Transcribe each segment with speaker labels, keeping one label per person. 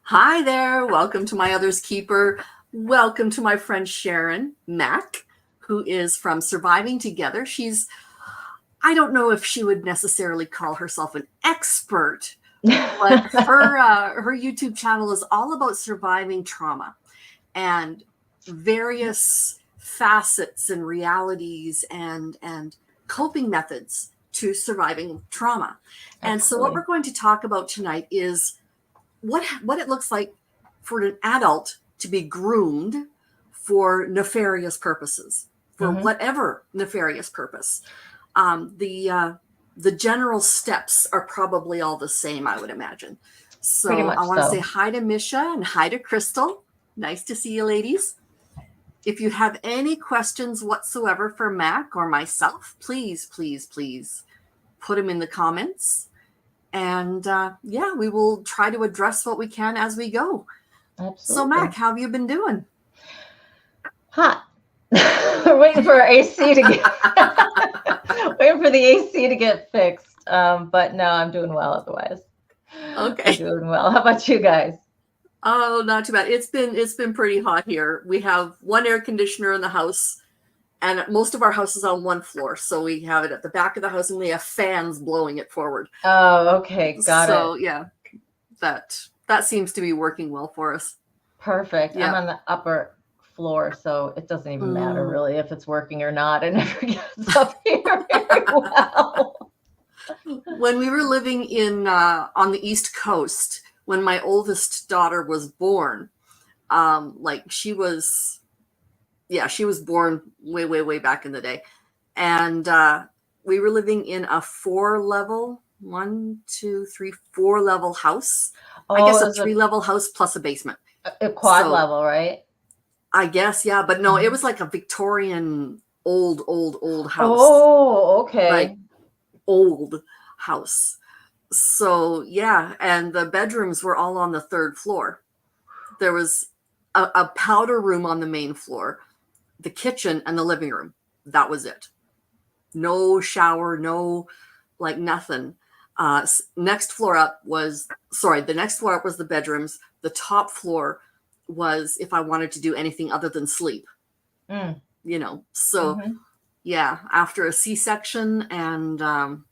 Speaker 1: Hi there. Welcome to My Other's Keeper. Welcome to my friend Sharon Mack, who is from Surviving Together. I don't know if she would necessarily call herself an expert, but her YouTube channel is all about surviving trauma and various facets and realities and coping methods to surviving trauma. And so what
Speaker 2: Absolutely.
Speaker 1: we're going to talk about tonight is what it looks like for an adult to be groomed for nefarious purposes, for
Speaker 2: Hmm.
Speaker 1: whatever nefarious purpose. The general steps are probably all the same, I would imagine.
Speaker 2: Pretty
Speaker 1: So I
Speaker 2: much
Speaker 1: want to say
Speaker 2: so.
Speaker 1: hi to Misha and hi to Crystal. Nice to see you, ladies. If you have any questions whatsoever for Mac or myself, please put them in the comments. And yeah, we will try to address what we can as we go. So, Mac,
Speaker 2: Absolutely.
Speaker 1: how have you been doing?
Speaker 2: Hot. We're waiting for our AC to get waiting for the AC to get fixed. But no, I'm doing well otherwise. I'm
Speaker 1: Okay.
Speaker 2: doing well. How about you guys?
Speaker 1: Oh, not too bad. It's been pretty hot here. We have one air conditioner in the house, and most of our house is on one floor, so we have it at the back of the house, and we have fans blowing it forward.
Speaker 2: Oh, okay, got
Speaker 1: So
Speaker 2: it.
Speaker 1: yeah, that seems to be working well for us.
Speaker 2: Perfect. I'm
Speaker 1: Yeah.
Speaker 2: on the upper floor, so it doesn't even matter
Speaker 1: Mm.
Speaker 2: really if it's working or not. It never gets up here very well.
Speaker 1: When we were living in on the East Coast, when my oldest daughter was born, like she was born way back in the day, and we were living in a four level house. I
Speaker 2: Oh,
Speaker 1: guess
Speaker 2: it
Speaker 1: a
Speaker 2: was
Speaker 1: three-level house plus a basement.
Speaker 2: a quad
Speaker 1: So
Speaker 2: level, right?
Speaker 1: I guess, yeah, but no, it
Speaker 2: Mhm.
Speaker 1: was like a Victorian old house,
Speaker 2: Oh,
Speaker 1: like
Speaker 2: okay.
Speaker 1: old house. So yeah, and the bedrooms were all on the third floor. There was a powder room on the main floor, the kitchen, and the living room. That was it. No shower, no, like, nothing. Next floor up was sorry. The next floor up was the bedrooms. The top floor was if I wanted to do anything other than sleep.
Speaker 2: Mm.
Speaker 1: So
Speaker 2: Hmm.
Speaker 1: yeah, after a C-section and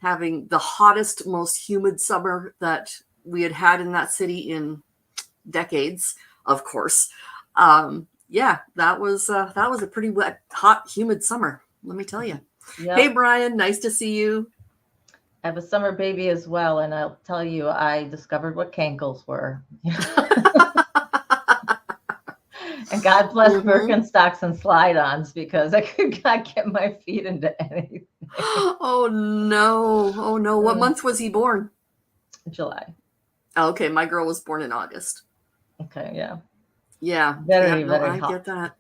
Speaker 1: having the hottest, most humid summer that we had had in that city in decades, of course. Yeah, that was a pretty wet, hot, humid summer. Let me tell you. Hey,
Speaker 2: Yep.
Speaker 1: Brian, nice to see you.
Speaker 2: I have a summer baby as well, and I'll tell you, I discovered what cankles were. And God bless
Speaker 1: Mm-hmm.
Speaker 2: Birkenstocks and slide-ons because I could not get my feet into anything.
Speaker 1: Oh no! Oh no! What
Speaker 2: Uh,
Speaker 1: month was he born?
Speaker 2: July.
Speaker 1: Oh, okay, my girl was born in August.
Speaker 2: Okay, yeah.
Speaker 1: Yeah, yeah.
Speaker 2: Very,
Speaker 1: No,
Speaker 2: very
Speaker 1: I
Speaker 2: hot.
Speaker 1: get that.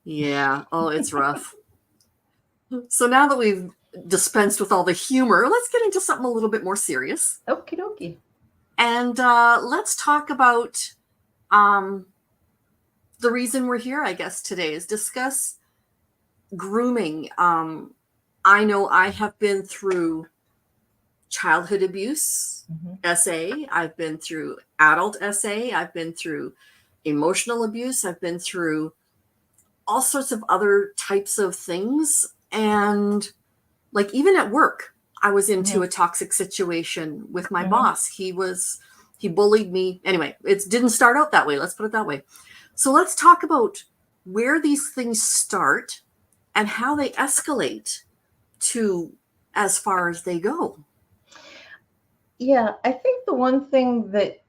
Speaker 1: Yeah. Oh, it's rough. So now that we've dispensed with all the humor, let's get into something a little bit more serious.
Speaker 2: Okie dokie.
Speaker 1: And let's talk about um, the reason we're here, I guess, today is discuss grooming. I know I have been through childhood abuse,
Speaker 2: Hmm.
Speaker 1: SA. I've been through adult SA. I've been through emotional abuse. I've been through all sorts of other types of things. And like even at work, I was into
Speaker 2: Hmm.
Speaker 1: a toxic situation with my
Speaker 2: Hmm.
Speaker 1: boss. He bullied me. Anyway, it didn't start out that way. Let's put it that way. So let's talk about where these things start and how they escalate to as far as they go.
Speaker 2: Yeah, I think the one thing that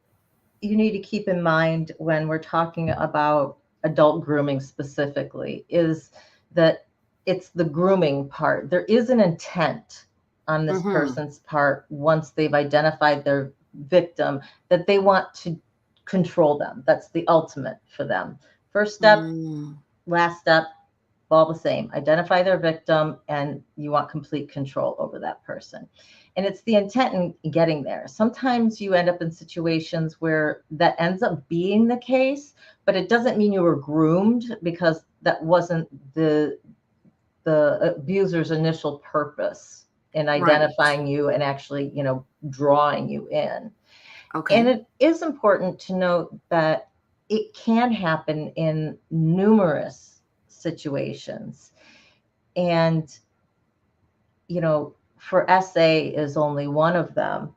Speaker 2: you need to keep in mind when we're talking about adult grooming specifically is that it's the grooming part. There is an intent on this
Speaker 1: Mm-hmm.
Speaker 2: person's part once they've identified their victim that they want to control them. That's the ultimate for them. First step,
Speaker 1: Mm,
Speaker 2: last step, all the same. Identify their victim and you want complete control over that person. And it's the intent in getting there. Sometimes you end up in situations where that ends up being the case, but it doesn't mean you were groomed because that wasn't the abuser's initial purpose in
Speaker 1: right.
Speaker 2: identifying you and actually, drawing you in. And
Speaker 1: Okay.
Speaker 2: it is important to note that it can happen in numerous situations. And, for SA is only one of them.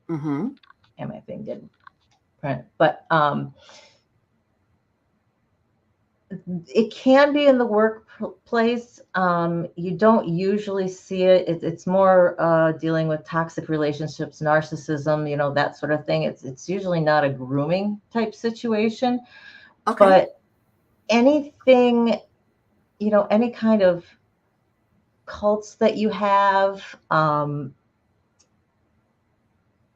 Speaker 1: Mm-hmm.
Speaker 2: And my thing didn't print, but it can be in the workplace. You don't usually see it. It's more dealing with toxic relationships, narcissism, that sort of thing. It's usually not a grooming type situation,
Speaker 1: Okay.
Speaker 2: but anything, any kind of cults that you have,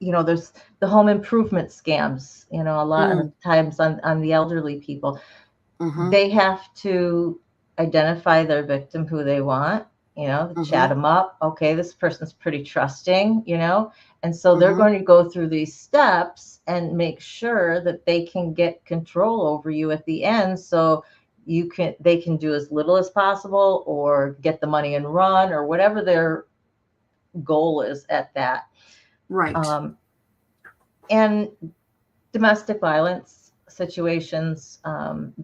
Speaker 2: there's the home improvement scams, a lot of
Speaker 1: Mm.
Speaker 2: times on the elderly people.
Speaker 1: Mm-hmm.
Speaker 2: They have to identify their victim, who they want, chat
Speaker 1: Mm-hmm.
Speaker 2: them up. Okay, this person's pretty trusting, and so they're
Speaker 1: Mm-hmm.
Speaker 2: going to go through these steps and make sure that they can get control over you at the end. So they can do as little as possible or get the money and run or whatever their goal is at that.
Speaker 1: Right.
Speaker 2: And domestic violence situations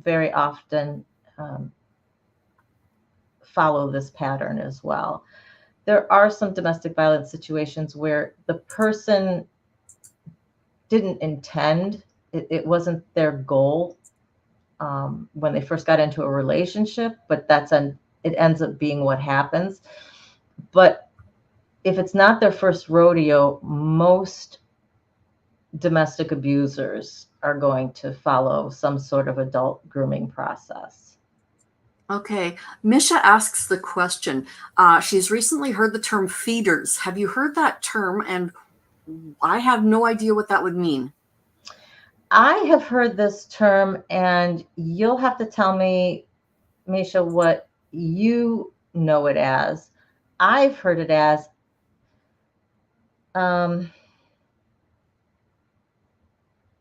Speaker 2: very often um, follow this pattern as well. There are some domestic violence situations where the person didn't intend, it wasn't their goal when they first got into a relationship, but it ends up being what happens. But if it's not their first rodeo, most domestic abusers are going to follow some sort of adult grooming process.
Speaker 1: Okay. Misha asks the question. She's recently heard the term feeders. Have you heard that term? And I have no idea what that would mean.
Speaker 2: I have heard this term, and you'll have to tell me, Misha, what you know it as. I've heard it as um,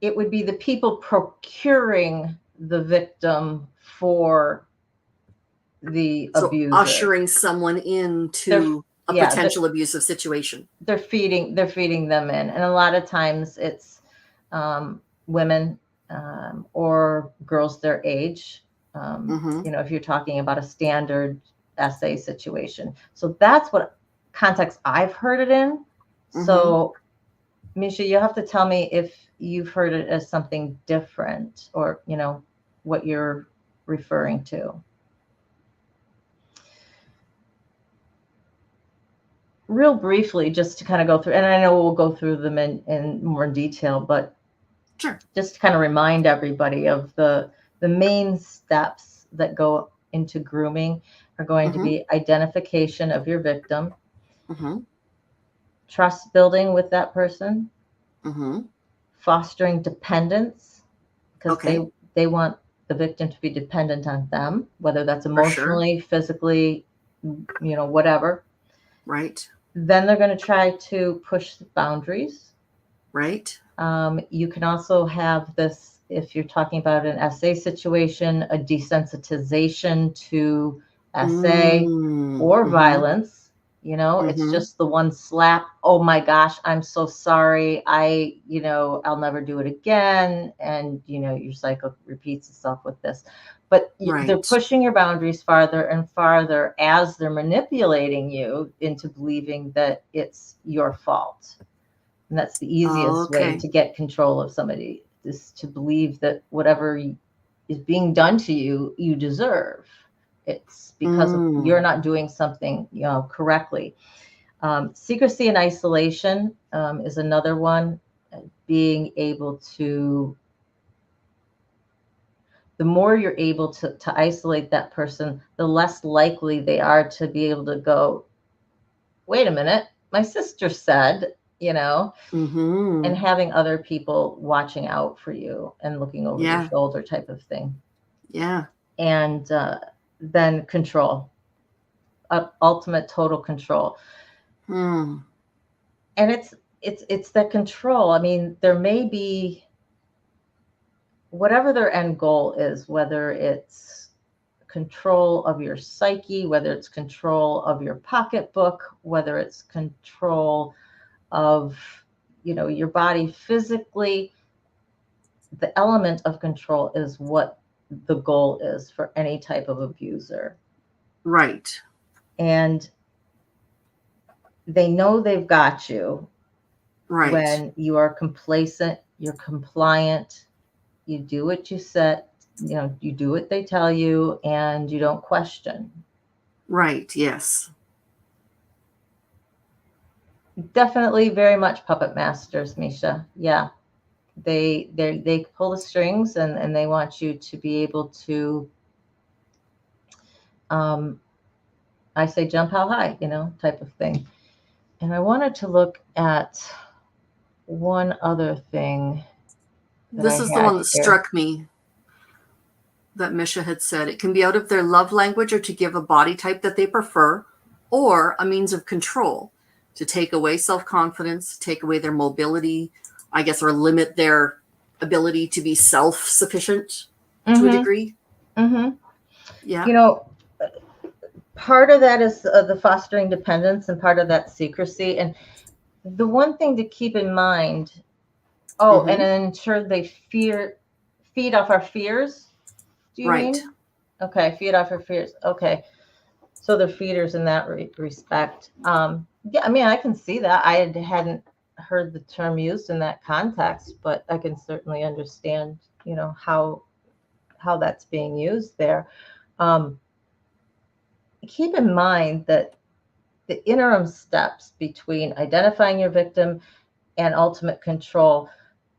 Speaker 2: it would be the people procuring the victim for the
Speaker 1: So
Speaker 2: abuser.
Speaker 1: ushering someone
Speaker 2: They're
Speaker 1: into a
Speaker 2: yeah,
Speaker 1: potential abusive situation.
Speaker 2: they're feeding them in, and a lot of times it's women or girls their age.
Speaker 1: Mm-hmm.
Speaker 2: If you're talking about a standard SA situation, so that's what context I've heard it in.
Speaker 1: Mm-hmm.
Speaker 2: So, Misha, you have to tell me if you've heard it as something different, or what you're referring to. Real briefly, just to kind of go through, and I know we'll go through them in more detail, but
Speaker 1: Sure.
Speaker 2: just to kind of remind everybody of the main steps that go into grooming are going to
Speaker 1: Mm-hmm.
Speaker 2: be identification of your victim,
Speaker 1: Mm-hmm.
Speaker 2: trust building with that person,
Speaker 1: Mm-hmm.
Speaker 2: fostering dependence, because
Speaker 1: Okay.
Speaker 2: they want the victim to be dependent on them, whether that's
Speaker 1: For sure.
Speaker 2: emotionally, physically, whatever.
Speaker 1: Right.
Speaker 2: Then they're going to try to push the boundaries.
Speaker 1: Right.
Speaker 2: You can also have this, if you're talking about an SA situation, a desensitization to SA
Speaker 1: Mm.
Speaker 2: or
Speaker 1: Mm-hmm.
Speaker 2: violence. It's
Speaker 1: Mm-hmm.
Speaker 2: just the one slap. Oh my gosh, I'm so sorry. I'll never do it again. And, your cycle repeats itself with this. But they're
Speaker 1: Right.
Speaker 2: pushing your boundaries farther and farther as they're manipulating you into believing that it's your fault. And that's the easiest way
Speaker 1: Okay.
Speaker 2: to get control of somebody, is to believe that whatever is being done to you, you deserve. It's because you're
Speaker 1: Mm.
Speaker 2: not doing something, correctly. Secrecy and isolation is another one. Being able to, the more you're able to isolate that person, the less likely they are to be able to go, wait a minute, my sister said, and
Speaker 1: Mm-hmm.
Speaker 2: having other people watching out for you and looking over your
Speaker 1: Yeah.
Speaker 2: shoulder type of thing.
Speaker 1: Yeah.
Speaker 2: And then control, ultimate total control.
Speaker 1: Hmm.
Speaker 2: And it's that control. I mean, there may be whatever their end goal is, whether it's control of your psyche, whether it's control of your pocketbook, whether it's control of your body physically, the element of control is what the goal is for any type of abuser.
Speaker 1: Right.
Speaker 2: And they know they've got you when you are complacent, you're compliant, you do what you said, you do what they tell you, and you don't question.
Speaker 1: Right. Yes.
Speaker 2: Definitely very much puppet masters, Misha. Yeah. They pull the strings, and they want you to be able to, I say jump how high, type of thing. And I wanted to look at one other thing that
Speaker 1: This
Speaker 2: I
Speaker 1: is the
Speaker 2: had
Speaker 1: one that
Speaker 2: here.
Speaker 1: struck me, that Misha had said. It can be out of their love language or to give a body type that they prefer, or a means of control to take away self-confidence, take away their mobility, I guess, or limit their ability to be self-sufficient to a degree.
Speaker 2: Mm-hmm.
Speaker 1: Yeah.
Speaker 2: Part of that is the fostering dependence, and part of that secrecy. And the one thing to keep in mind, and ensure they feed off our fears. Do you mean? Okay, feed off our fears. Okay, so they're feeders in that respect. Yeah, I mean, I can see that. I hadn't heard the term used in that context, but I can certainly understand, how that's being used there. Keep in mind that the interim steps between identifying your victim and ultimate control,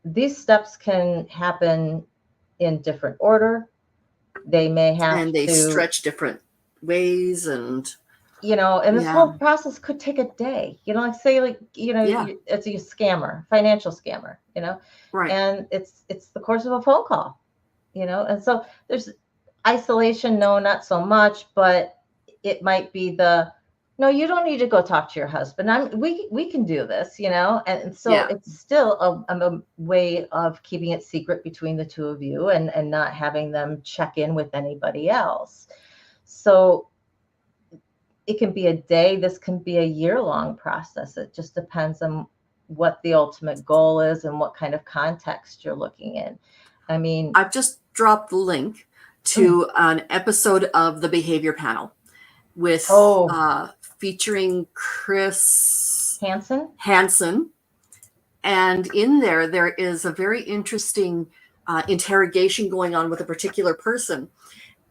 Speaker 2: these steps can happen in different order. They may have
Speaker 1: And they
Speaker 2: to
Speaker 1: stretch different ways, and
Speaker 2: and this whole process could take a day. Like say, it's a scammer, financial scammer,
Speaker 1: right.
Speaker 2: and it's the course of a phone call, and so there's isolation. No, not so much, but it might be no, you don't need to go talk to your husband. We can do this, and so it's still a way of keeping it secret between the two of you, and not having them check in with anybody else. So it can be a day. This can be a year-long process. It just depends on what the ultimate goal is and what kind of context you're looking in. I mean,
Speaker 1: I've just dropped the link to an episode of the Behavior Panel with featuring Chris Hansen. And in there is a very interesting interrogation going on with a particular person.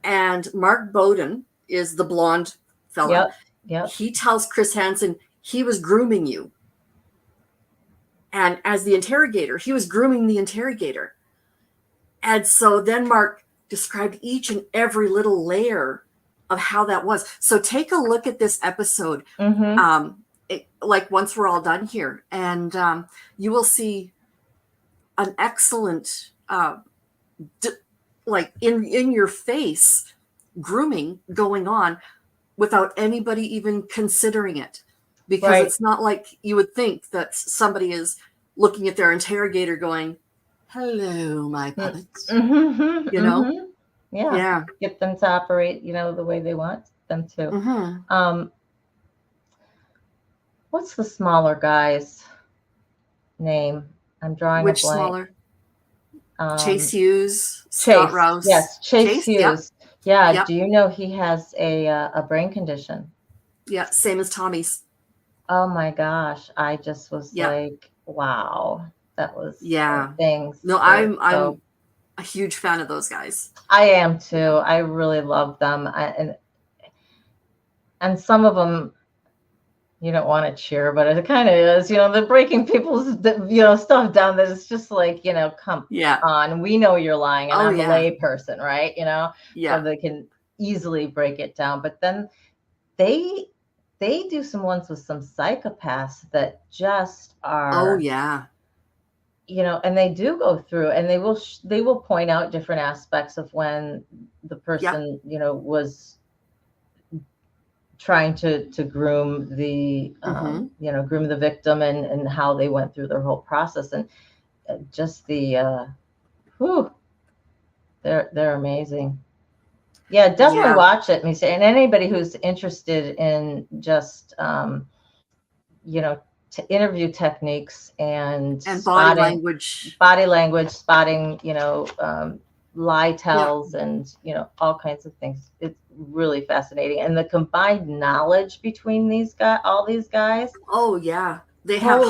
Speaker 1: And Mark Bowden is the blonde fella.
Speaker 2: Yep.
Speaker 1: He tells Chris Hansen he was grooming you. And as the interrogator, he was grooming the interrogator. And so then Mark described each and every little layer of how that was. So take a look at this episode, like once we're all done here, and you will see an excellent, like in your face grooming going on without anybody even considering it, because it's not like you would think that somebody is looking at their interrogator going, "Hello, my puppets."
Speaker 2: Yeah. Get them to operate, the way they want them to. What's the smaller guy's name? I'm drawing
Speaker 1: Which
Speaker 2: a blank.
Speaker 1: Smaller? Chase Hughes, Scott Rouse.
Speaker 2: Yes, Chase Hughes. Yeah. Do you know he has a brain condition?
Speaker 1: Yeah, same as Tommy's.
Speaker 2: Oh my gosh, I just was like, wow, that was things.
Speaker 1: No, I'm a huge fan of those guys.
Speaker 2: I am too. I really love them, and some of them you don't want to cheer, but it kind of is. They're breaking people's stuff down. That it's just like, come on, we know you're lying, and I'm a lay person, right? So they can easily break it down. But then they do some ones with some psychopaths that just are. And they do go through, and they will point out different aspects of when the person was trying to groom the groom the victim, and how they went through their whole process, and just they're amazing. Definitely watch it, Misha, and anybody who's interested in just interview techniques and
Speaker 1: body
Speaker 2: language, spotting, lie tells, and all kinds of things. It's really fascinating, and the combined knowledge between all these guys.
Speaker 1: Oh yeah, they have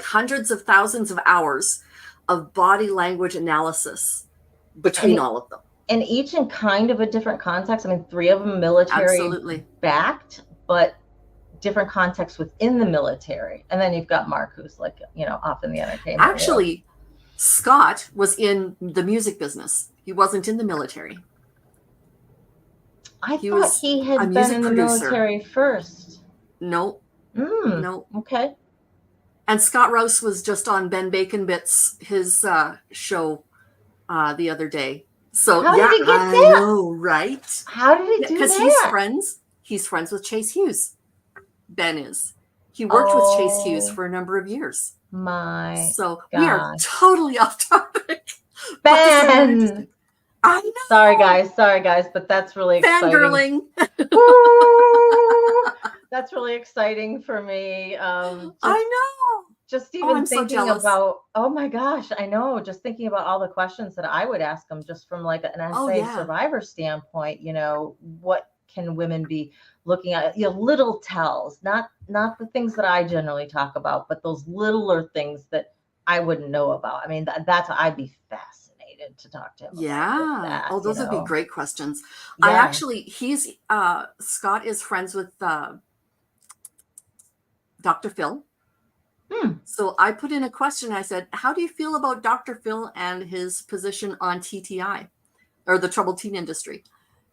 Speaker 1: hundreds of thousands of hours of body language analysis between all of them,
Speaker 2: and each in kind of a different context. I mean, 3 of them military backed, but different contexts within the military. And then you've got Mark, who's like, off in the entertainment.
Speaker 1: Actually, Scott was in the music business. He wasn't in the military.
Speaker 2: I thought he had been in the military first.
Speaker 1: No. No.
Speaker 2: Okay.
Speaker 1: And Scott Rouse was just on Ben Bacon Bits, his show the other day. So
Speaker 2: how did he get that?
Speaker 1: I know, right?
Speaker 2: How did he do that?
Speaker 1: Because he's friends with Chase Hughes. Ben is. He worked with Chase Hughes for a number of years. So we are totally off topic.
Speaker 2: Ben!
Speaker 1: I know.
Speaker 2: Sorry guys, but that's really exciting.
Speaker 1: Fangirling.
Speaker 2: That's really exciting for me.
Speaker 1: I know.
Speaker 2: Just even thinking about, oh my gosh, I know. Just thinking about all the questions that I would ask them, just from like an SA survivor standpoint. What can women be looking at? Little tells, not the things that I generally talk about, but those littler things that I wouldn't know about. I mean, I'd be fascinated to talk to him.
Speaker 1: Yeah.
Speaker 2: About
Speaker 1: those would be great questions. Yeah. Scott is friends with Dr. Phil. So I put in a question. I said, how do you feel about Dr. Phil and his position on TTI, or the troubled teen industry?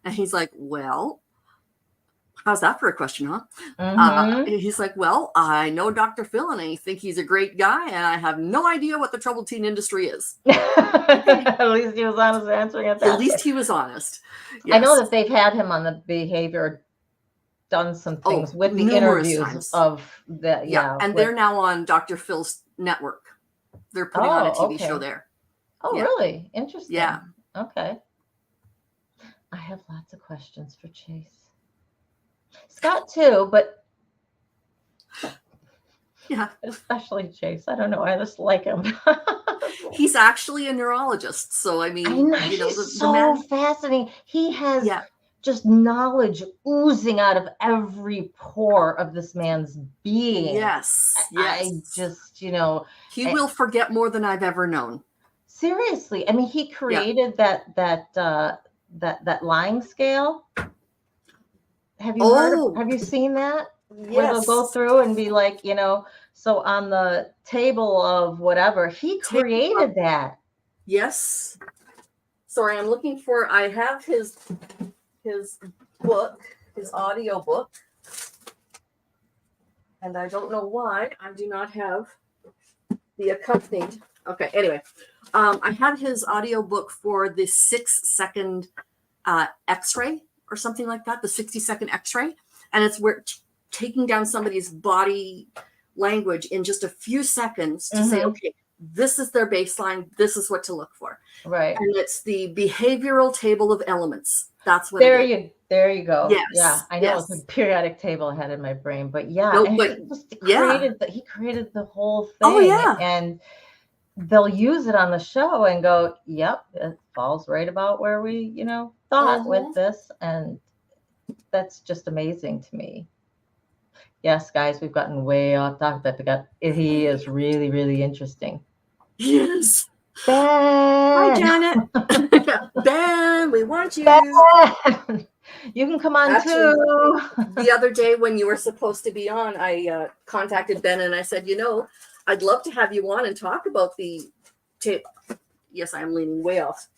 Speaker 1: And he's like, well, how's that for a question, huh? He's like, well, I know Dr. Phil and I think he's a great guy, and I have no idea what the troubled teen industry is.
Speaker 2: At least he was honest answering it.
Speaker 1: At least he was honest. Yes.
Speaker 2: I know that they've had him on the behavior, done some things with the interviews times. Of the
Speaker 1: and they're now on Dr. Phil's network. They're putting on a TV show there.
Speaker 2: Oh, really? Interesting.
Speaker 1: Yeah.
Speaker 2: Okay. I have lots of questions for Chase. Scott too, but especially Chase. I don't know. I just like him.
Speaker 1: He's actually a neurologist, so I mean,
Speaker 2: he's so fascinating. He has just knowledge oozing out of every pore of this man's being.
Speaker 1: Yes.
Speaker 2: I just,
Speaker 1: he will forget more than I've ever known.
Speaker 2: Seriously, I mean, he created that lying scale. Have you heard? Have you seen that?
Speaker 1: Yes.
Speaker 2: Where they'll go through and be like, so on the table of whatever, he created that.
Speaker 1: Yes. Sorry, I'm looking for. I have his book, his audio book, and I don't know why I do not have the accompanied. Okay. Anyway, I have his audio book for the 6-second X-ray. Or something like that, the 60-second X-ray. And it's where taking down somebody's body language in just a few seconds to say, okay, this is their baseline. This is what to look for.
Speaker 2: Right.
Speaker 1: And it's the behavioral table of elements. That's what
Speaker 2: there you go.
Speaker 1: Yes.
Speaker 2: Yeah. I know it's a periodic table I had in my brain, but he created the whole thing.
Speaker 1: Oh, yeah.
Speaker 2: And they'll use it on the show and go, yep, it falls right about where we, thought with this. And that's just amazing to me. Yes, guys, we've gotten way off topic, but he is really, really interesting.
Speaker 1: Yes.
Speaker 2: Ben.
Speaker 1: Hi, Janet. Ben, we want you.
Speaker 2: Ben. You can come on too.
Speaker 1: The other day when you were supposed to be on, I contacted Ben and I said, I'd love to have you on and talk about the tape. Yes, I'm leaning way off.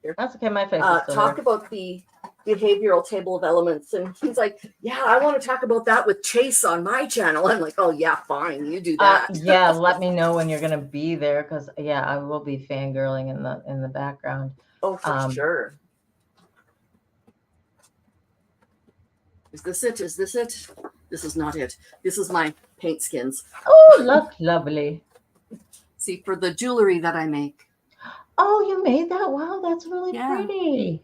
Speaker 1: Here.
Speaker 2: That's okay. My face.
Speaker 1: Talk about the behavioral table of elements, and he's like, "Yeah, I want to talk about that with Chase on my channel." I'm like, "Oh yeah, fine, you do that."
Speaker 2: Let me know when you're gonna be there, because I will be fangirling in the background.
Speaker 1: Oh, for sure. Is this it? Is this it? This is not it. This is my paint skins.
Speaker 2: Oh, lovely.
Speaker 1: See, for the jewelry that I make.
Speaker 2: Oh, you made that? Wow, that's really pretty.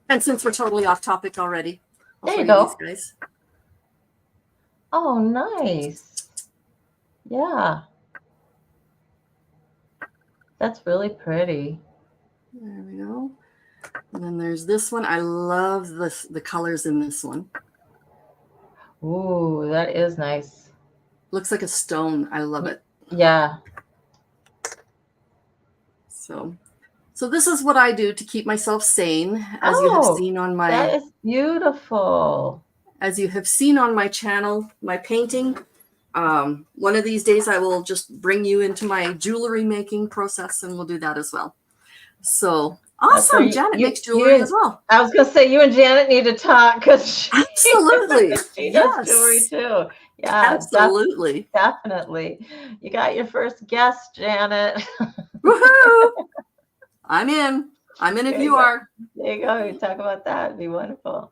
Speaker 1: And since we're totally off topic already,
Speaker 2: there you go.
Speaker 1: These guys.
Speaker 2: Oh, nice. Yeah, that's really pretty.
Speaker 1: There we go. And then there's this one. I love the colors in this one.
Speaker 2: Ooh, that is nice.
Speaker 1: Looks like a stone. I love it.
Speaker 2: Yeah.
Speaker 1: So this is what I do to keep myself sane, as you have
Speaker 2: Oh,
Speaker 1: seen on
Speaker 2: that
Speaker 1: my
Speaker 2: is beautiful.
Speaker 1: as you have seen on my channel, my painting. One of these days I will just bring you into my jewelry making process, and we'll do that as well. So
Speaker 2: That's where
Speaker 1: awesome. Janet makes
Speaker 2: you
Speaker 1: jewelry as
Speaker 2: and
Speaker 1: well.
Speaker 2: I was gonna say you and Janet need to talk because
Speaker 1: Absolutely.
Speaker 2: she does jewelry
Speaker 1: Yes.
Speaker 2: too. Yeah,
Speaker 1: Absolutely.
Speaker 2: definitely. You got your first guest, Janet.
Speaker 1: Woohoo! I'm in. I'm in if
Speaker 2: There
Speaker 1: you
Speaker 2: you go.
Speaker 1: are.
Speaker 2: There you go. You talk about that. It'd be wonderful.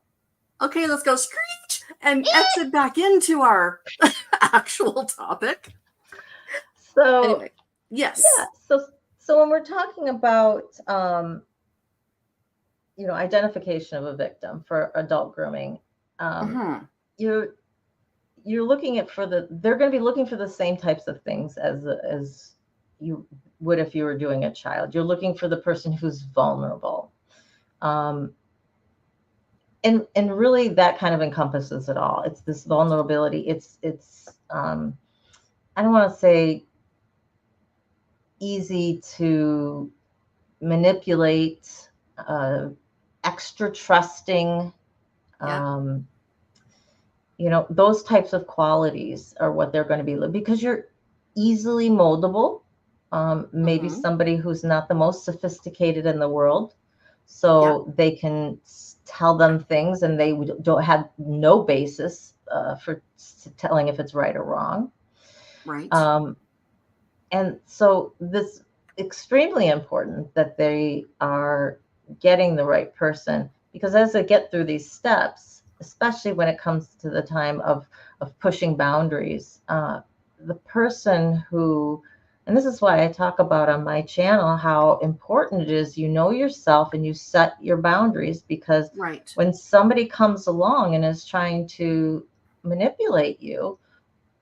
Speaker 1: Okay, let's go screech and exit back into our actual topic.
Speaker 2: So
Speaker 1: Anyway,
Speaker 2: yeah,
Speaker 1: yes.
Speaker 2: so when we're talking about identification of a victim for adult grooming,
Speaker 1: Mm-hmm.
Speaker 2: you're looking at they're going to be looking for the same types of things as you would if you were doing a child. You're looking for the person who's vulnerable, and really that kind of encompasses it all. It's this vulnerability. It's I don't want to say easy to manipulate, extra trusting.
Speaker 1: Yeah.
Speaker 2: um, those types of qualities are what they're going to be, because you're easily moldable. Maybe
Speaker 1: Mm-hmm.
Speaker 2: somebody who's not the most sophisticated in the world,
Speaker 1: Yeah.
Speaker 2: so they can tell them things and they don't have no basis for telling if it's right or wrong.
Speaker 1: Right.
Speaker 2: um, and so this extremely important that they are getting the right person, because as they get through these steps, especially when it comes to the time of pushing boundaries, the person who, and this is why I talk about on my channel how important it is, yourself and you set your boundaries, because
Speaker 1: Right.
Speaker 2: when somebody comes along and is trying to manipulate you,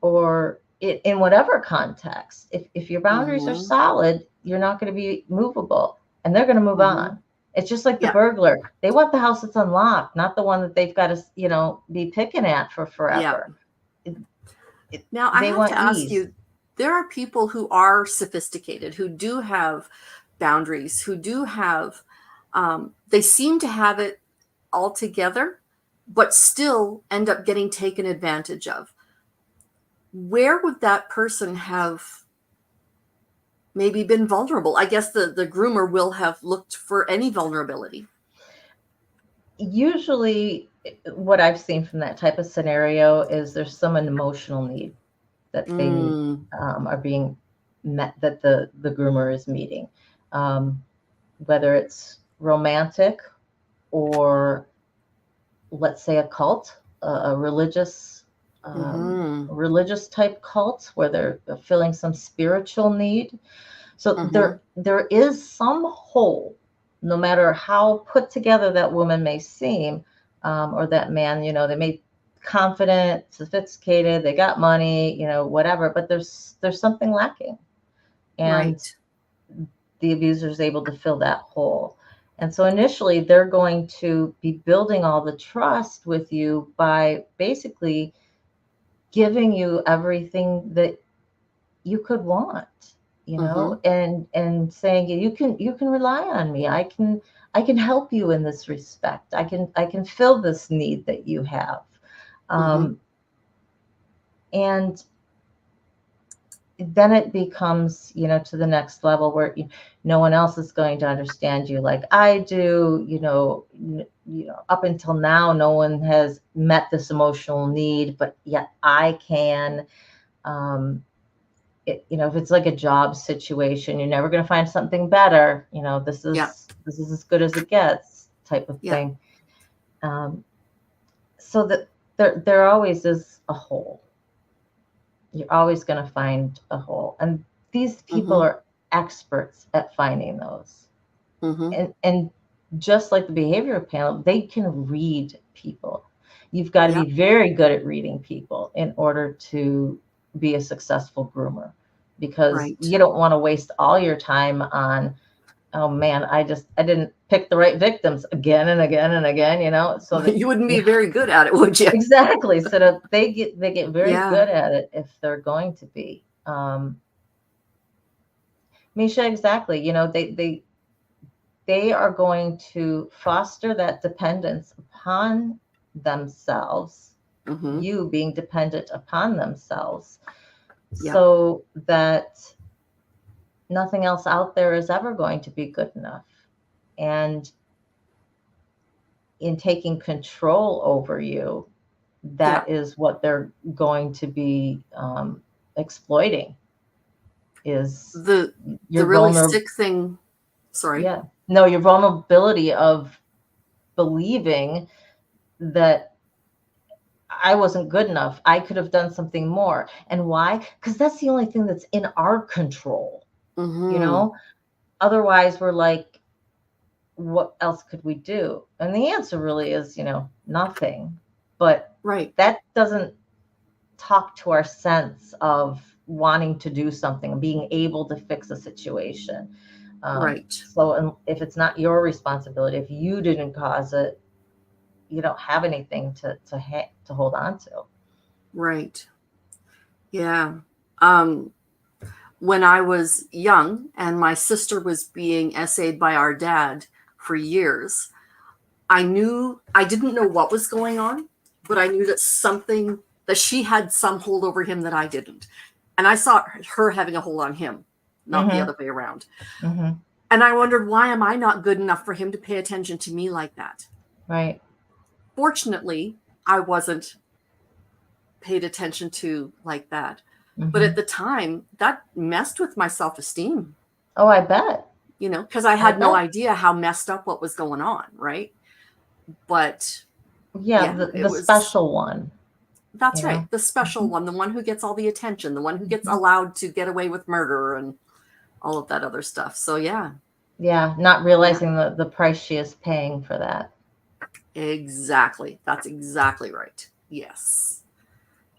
Speaker 2: or in whatever context, if your boundaries are
Speaker 1: Mm-hmm.
Speaker 2: solid, you're not going to be movable, and they're going to move
Speaker 1: Mm-hmm.
Speaker 2: on. It's just like the
Speaker 1: Yeah.
Speaker 2: burglar. They want the house that's unlocked, not the one that they've got to, be picking at for
Speaker 1: Yeah.
Speaker 2: forever. It,
Speaker 1: Now I
Speaker 2: they
Speaker 1: have
Speaker 2: want
Speaker 1: to ask
Speaker 2: ease.
Speaker 1: you, there are people who are sophisticated, who do have boundaries, who do have, they seem to have it all together, but still end up getting taken advantage of. Where would that person have maybe been vulnerable? I guess the groomer will have looked for any vulnerability.
Speaker 2: Usually, what I've seen from that type of scenario is there's some emotional need that they need,
Speaker 1: Mm,
Speaker 2: are being met, that the groomer is meeting, whether it's romantic, or let's say a cult, a
Speaker 1: mm-hmm,
Speaker 2: religious type cult, where they're filling some spiritual need. So
Speaker 1: mm-hmm,
Speaker 2: there is some hole, no matter how put together that woman may seem, or that man. They may confident, sophisticated, they got money, whatever, but there's something lacking, and
Speaker 1: right.
Speaker 2: the abuser is able to fill that hole. And so initially, they're going to be building all the trust with you by basically giving you everything that you could want,
Speaker 1: Mm-hmm,
Speaker 2: and saying, you can rely on me. I can help you in this respect. I can fill this need that you have.
Speaker 1: mm-hmm.
Speaker 2: um, and then it becomes, to the next level where no one else is going to understand you like I do. Up until now, no one has met this emotional need, but yet I can. If it's like a job situation, you're never going to find something better. This
Speaker 1: Yeah,
Speaker 2: is as good as it gets, type of
Speaker 1: yeah.
Speaker 2: thing. So that there always is a hole. You're always going to find a hole, and these people
Speaker 1: Mm-hmm,
Speaker 2: are experts at finding those.
Speaker 1: mm-hmm.
Speaker 2: And just like the behavioral panel, they can read people. You've got to
Speaker 1: Yep.
Speaker 2: be very good at reading people in order to be a successful groomer, because
Speaker 1: Right.
Speaker 2: you don't want to waste all your time on, oh man, I didn't pick the right victims again and again and again, so that
Speaker 1: You wouldn't be very good at it, would you?
Speaker 2: exactly, so that they get very
Speaker 1: Yeah.
Speaker 2: good at it if they're going to be. Misha, exactly. They are going to foster that dependence upon themselves,
Speaker 1: Mm-hmm.
Speaker 2: you being dependent upon themselves,
Speaker 1: Yep.
Speaker 2: so that nothing else out there is ever going to be good enough. And in taking control over you,
Speaker 1: Yeah.
Speaker 2: that is what they're going to be exploiting, is
Speaker 1: The
Speaker 2: your
Speaker 1: really
Speaker 2: vulnerable,
Speaker 1: sick thing. Sorry.
Speaker 2: yeah, no, your vulnerability of believing that I wasn't good enough. I could have done something more. And why? Because that's the only thing that's in our control, you
Speaker 1: Mm-hmm.
Speaker 2: know? Otherwise, we're like, what else could we do? And the answer really is, nothing. But
Speaker 1: Right.
Speaker 2: that doesn't talk to our sense of wanting to do something, being able to fix a situation.
Speaker 1: Right.
Speaker 2: So if it's not your responsibility, if you didn't cause it, you don't have anything to hold on to.
Speaker 1: Right. Yeah. Um, when I was young and my sister was being essayed by our dad for years, I didn't know what was going on, but I knew that she had some hold over him that I didn't. And I saw her having a hold on him, not the
Speaker 2: Mm-hmm.
Speaker 1: other way around.
Speaker 2: Mm-hmm.
Speaker 1: And I wondered, why am I not good enough for him to pay attention to me like that?
Speaker 2: Right.
Speaker 1: Fortunately, I wasn't paid attention to like that. But
Speaker 2: Mm-hmm.
Speaker 1: at the time, that messed with my self esteem,
Speaker 2: Oh, I bet.
Speaker 1: because I
Speaker 2: I
Speaker 1: had no
Speaker 2: bet.
Speaker 1: idea how messed up what was going on. Right. But
Speaker 2: Yeah,
Speaker 1: yeah,
Speaker 2: the
Speaker 1: it was,
Speaker 2: special one,
Speaker 1: that's
Speaker 2: you
Speaker 1: right.
Speaker 2: know.
Speaker 1: The special
Speaker 2: Mhm.
Speaker 1: one, the one who gets all the attention, the one who gets
Speaker 2: Mhm.
Speaker 1: allowed to get away with murder and all of that other stuff. So yeah,
Speaker 2: Yeah, not
Speaker 1: yeah,
Speaker 2: realizing the price she is paying for that.
Speaker 1: exactly. That's exactly right. Yes.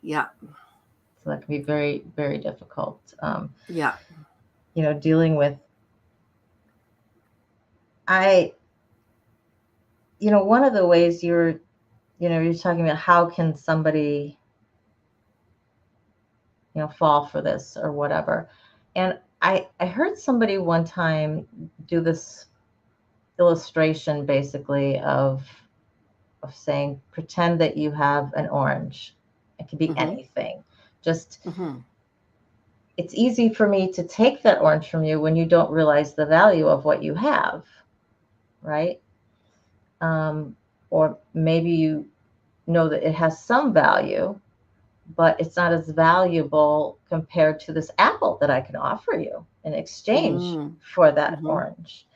Speaker 1: Yeah.
Speaker 2: So that can be very, very difficult.
Speaker 1: Yeah.
Speaker 2: Dealing with, I, one of the ways you're talking about how can somebody, fall for this or whatever. And I heard somebody one time do this illustration basically of saying, pretend that you have an orange. It could be
Speaker 1: Mm-hmm.
Speaker 2: anything. Just,
Speaker 1: Mm-hmm.
Speaker 2: it's easy for me to take that orange from you when you don't realize the value of what you have, right? Um, or maybe you know that it has some value, but it's not as valuable compared to this apple that I can offer you in exchange
Speaker 1: Mm-hmm.
Speaker 2: for that
Speaker 1: Mm-hmm.
Speaker 2: orange.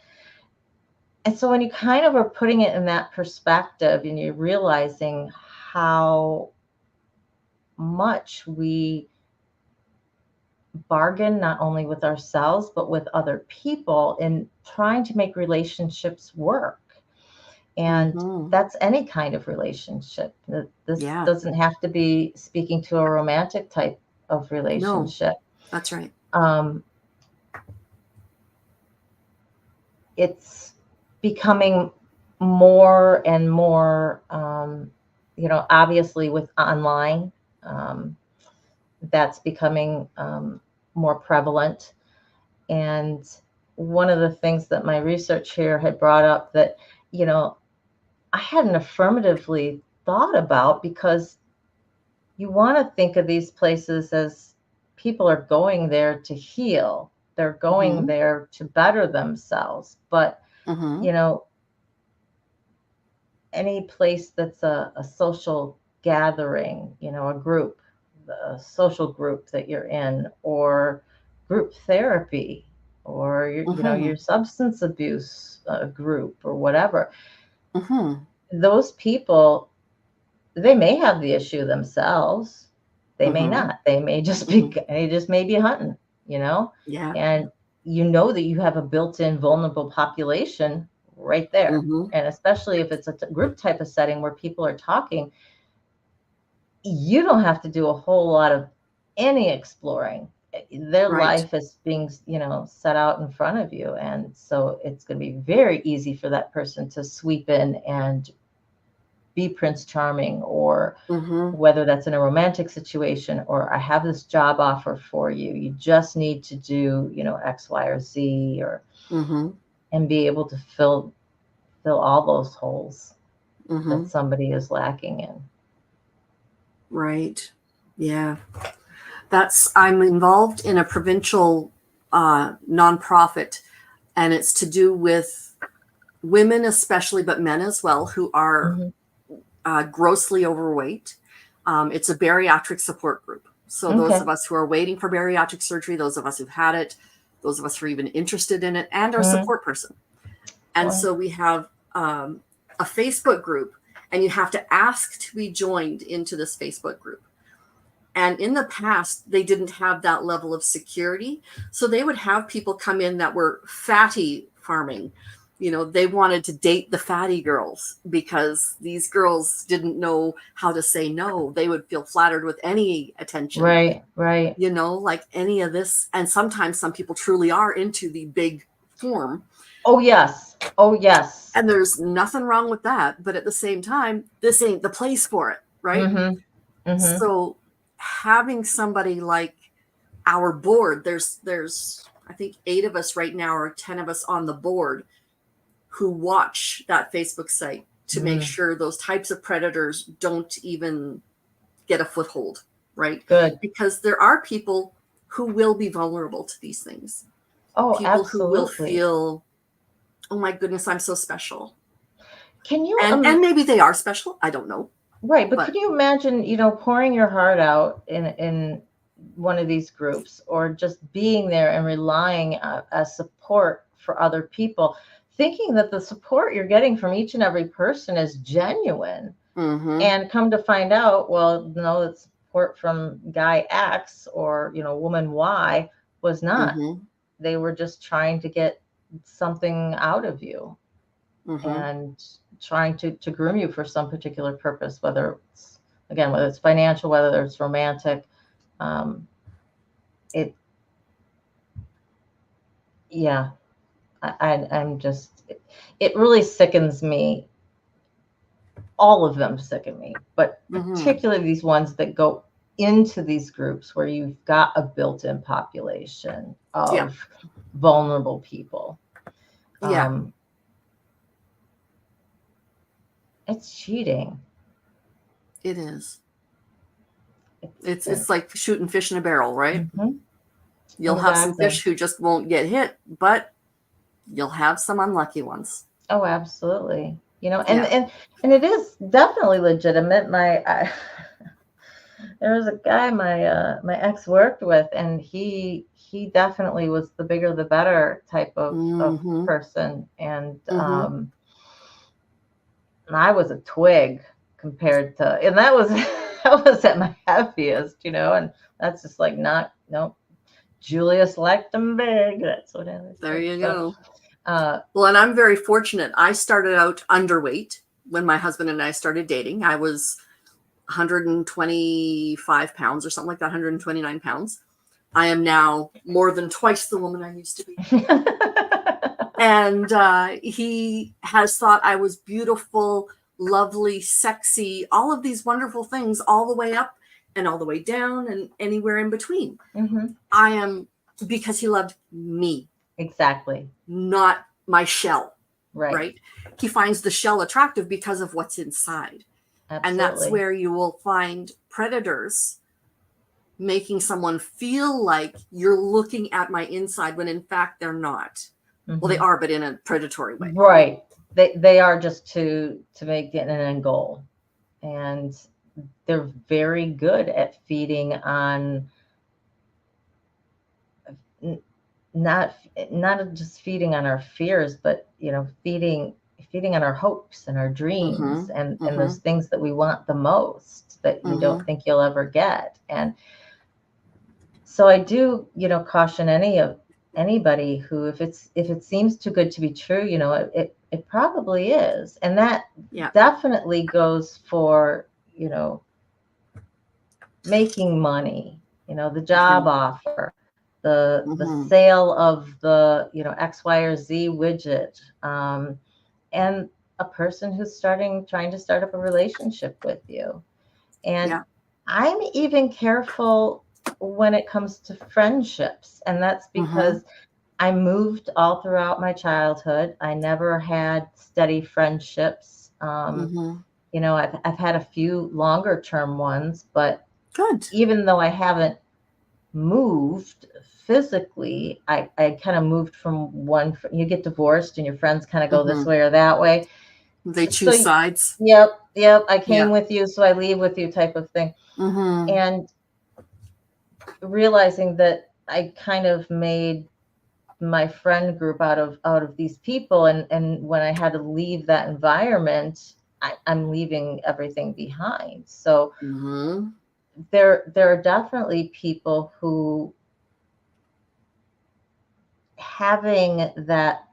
Speaker 2: And so when you kind of are putting it in that perspective and you're realizing how much we bargain not only with ourselves but with other people in trying to make relationships work, and
Speaker 1: Mm-hmm.
Speaker 2: that's any kind of relationship. This
Speaker 1: Yeah.
Speaker 2: doesn't have to be speaking to a romantic type of
Speaker 1: No,
Speaker 2: relationship.
Speaker 1: that's right.
Speaker 2: um, it's becoming more and more, obviously with online, um, that's becoming more prevalent. And one of the things that my research here had brought up that, you know, I hadn't affirmatively thought about, because you want to think of these places as people are going there to heal, they're going
Speaker 1: Mm-hmm.
Speaker 2: there to better themselves. But,
Speaker 1: Mm-hmm.
Speaker 2: you know, any place that's a social gathering, a group, a social group that you're in, or group therapy, or
Speaker 1: Mm-hmm.
Speaker 2: your substance abuse group or whatever,
Speaker 1: Mm-hmm.
Speaker 2: those people, they may have the issue themselves. They may
Speaker 1: Mm-hmm.
Speaker 2: not. They may just
Speaker 1: Mm-hmm.
Speaker 2: be, they just may be hunting,
Speaker 1: Yeah.
Speaker 2: and that you have a built-in vulnerable population right there.
Speaker 1: Mm-hmm.
Speaker 2: And especially if it's a group type of setting where people are talking, you don't have to do a whole lot of any exploring. Their
Speaker 1: Right.
Speaker 2: life is being, set out in front of you. And so it's going to be very easy for that person to sweep in and be Prince Charming, or
Speaker 1: Mm-hmm.
Speaker 2: whether that's in a romantic situation, or I have this job offer for you. You just need to do, X, Y, or Z, or
Speaker 1: Mm-hmm.
Speaker 2: and be able to fill all those holes
Speaker 1: Mm-hmm.
Speaker 2: that somebody is lacking in.
Speaker 1: Right. Yeah. I'm involved in a provincial nonprofit, and it's to do with women, especially, but men as well, who are
Speaker 2: Mm-hmm.
Speaker 1: grossly overweight. It's a bariatric support group. So those
Speaker 2: Okay.
Speaker 1: of us who are waiting for bariatric surgery, those of us who've had it, those of us who are even interested in it, and our
Speaker 2: Mm-hmm.
Speaker 1: support person. And
Speaker 2: Well,
Speaker 1: so we have a Facebook group, and you have to ask to be joined into this Facebook group. And in the past, they didn't have that level of security. So they would have people come in that were fatty farming. They wanted to date the fatty girls because these girls didn't know how to say no. They would feel flattered with any attention,
Speaker 2: right, right.
Speaker 1: like any of this. And sometimes some people truly are into the big form.
Speaker 2: Oh, yes. Oh, yes.
Speaker 1: And there's nothing wrong with that. But at the same time, this ain't the place for it, right?
Speaker 2: Mm-hmm. Mm-hmm.
Speaker 1: So having somebody like our board, there's I think 8 of us right now, or 10 of us on the board, who watch that Facebook site to make
Speaker 2: Mm.
Speaker 1: sure those types of predators don't even get a foothold, right?
Speaker 2: Good.
Speaker 1: Because there are people who will be vulnerable to these things.
Speaker 2: Oh,
Speaker 1: People who will
Speaker 2: absolutely.
Speaker 1: feel, oh my goodness, I'm so special.
Speaker 2: Can you
Speaker 1: And maybe they are special, I don't know.
Speaker 2: Right, but
Speaker 1: But
Speaker 2: can you imagine, pouring your heart out in one of these groups, or just being there and relying as support for other people, thinking that the support you're getting from each and every person is genuine,
Speaker 1: mm-hmm,
Speaker 2: and come to find out, well, no, the support from guy X, or woman Y was not.
Speaker 1: mm-hmm,
Speaker 2: They were just trying to get something out of you,
Speaker 1: mm-hmm,
Speaker 2: and trying to groom you for some particular purpose, whether it's financial, whether it's romantic. um, it Yeah, I'm just, it really sickens me. All of them sicken me, but
Speaker 1: mm-hmm.
Speaker 2: particularly these ones that go into these groups where you've got a built-in population
Speaker 1: Yeah,
Speaker 2: of vulnerable people.
Speaker 1: yeah,
Speaker 2: um, it's cheating.
Speaker 1: it is.
Speaker 2: it's,
Speaker 1: It's like shooting fish in a barrel, right?
Speaker 2: Mhm.
Speaker 1: You'll have some
Speaker 2: Exactly.
Speaker 1: fish who just won't get hit, but you'll have some unlucky ones.
Speaker 2: Oh, absolutely. And
Speaker 1: Yeah.
Speaker 2: and it is definitely legitimate. There was a guy my ex worked with, and he definitely was the bigger the better type of
Speaker 1: Mm-hmm.
Speaker 2: person, and
Speaker 1: Mm-hmm.
Speaker 2: I was a twig compared to, and that was that was at my heaviest, and that's just like, not, no. Julius liked them big. That's what I was
Speaker 1: There
Speaker 2: saying.
Speaker 1: you
Speaker 2: So,
Speaker 1: go.
Speaker 2: uh,
Speaker 1: Well, and I'm very fortunate. I started out underweight when my husband and I started dating. I was 125 pounds or something like that, 129 pounds. I am now more than twice the woman I used to be. And he has thought I was beautiful, lovely, sexy, all of these wonderful things, all the way up and all the way down and anywhere in between.
Speaker 2: mhm.
Speaker 1: I am, because he loved me,
Speaker 2: Exactly.
Speaker 1: not my shell,
Speaker 2: Right.
Speaker 1: right? He finds the shell attractive because of what's inside. And that's
Speaker 2: Absolutely.
Speaker 1: where you will find predators making someone feel like you're looking at my inside when in fact they're not. Well, they
Speaker 2: Mhm.
Speaker 1: are, but in a predatory way, right?
Speaker 2: Right. They are just to make it an end goal, and they're very good at feeding on, not just feeding on our fears, but feeding on our hopes and our dreams,
Speaker 1: Mm-hmm.
Speaker 2: and
Speaker 1: Mm-hmm.
Speaker 2: those things that we want the most, that you
Speaker 1: Mm-hmm.
Speaker 2: don't think you'll ever get. And so I do, caution anybody who, if it seems too good to be true, it probably is. And that
Speaker 1: Yeah.
Speaker 2: definitely goes for, making money, the job offer, the
Speaker 1: Mm-hmm.
Speaker 2: sale of the, X, Y, or Z widget, and a person who's trying to start up a relationship with you. And
Speaker 1: Yeah.
Speaker 2: I'm even careful when it comes to friendships. And that's
Speaker 1: Mm-hmm.
Speaker 2: because I moved all throughout my childhood. I never had steady friendships.
Speaker 1: Mm-hmm.
Speaker 2: I've had a few longer term ones, but
Speaker 1: Good.
Speaker 2: even though I haven't moved physically, I kind of moved from one. You get divorced and your friends kind of go this
Speaker 1: Mm-hmm.
Speaker 2: way or that way.
Speaker 1: They
Speaker 2: So,
Speaker 1: choose sides.
Speaker 2: yep, I came
Speaker 1: Yeah.
Speaker 2: with you, so I leave with you type of thing.
Speaker 1: Mm-hmm.
Speaker 2: And realizing that I kind of made my friend group out of these people, and when I had to leave that environment, I'm leaving everything behind. So
Speaker 1: Mm-hmm.
Speaker 2: there are definitely people who, having that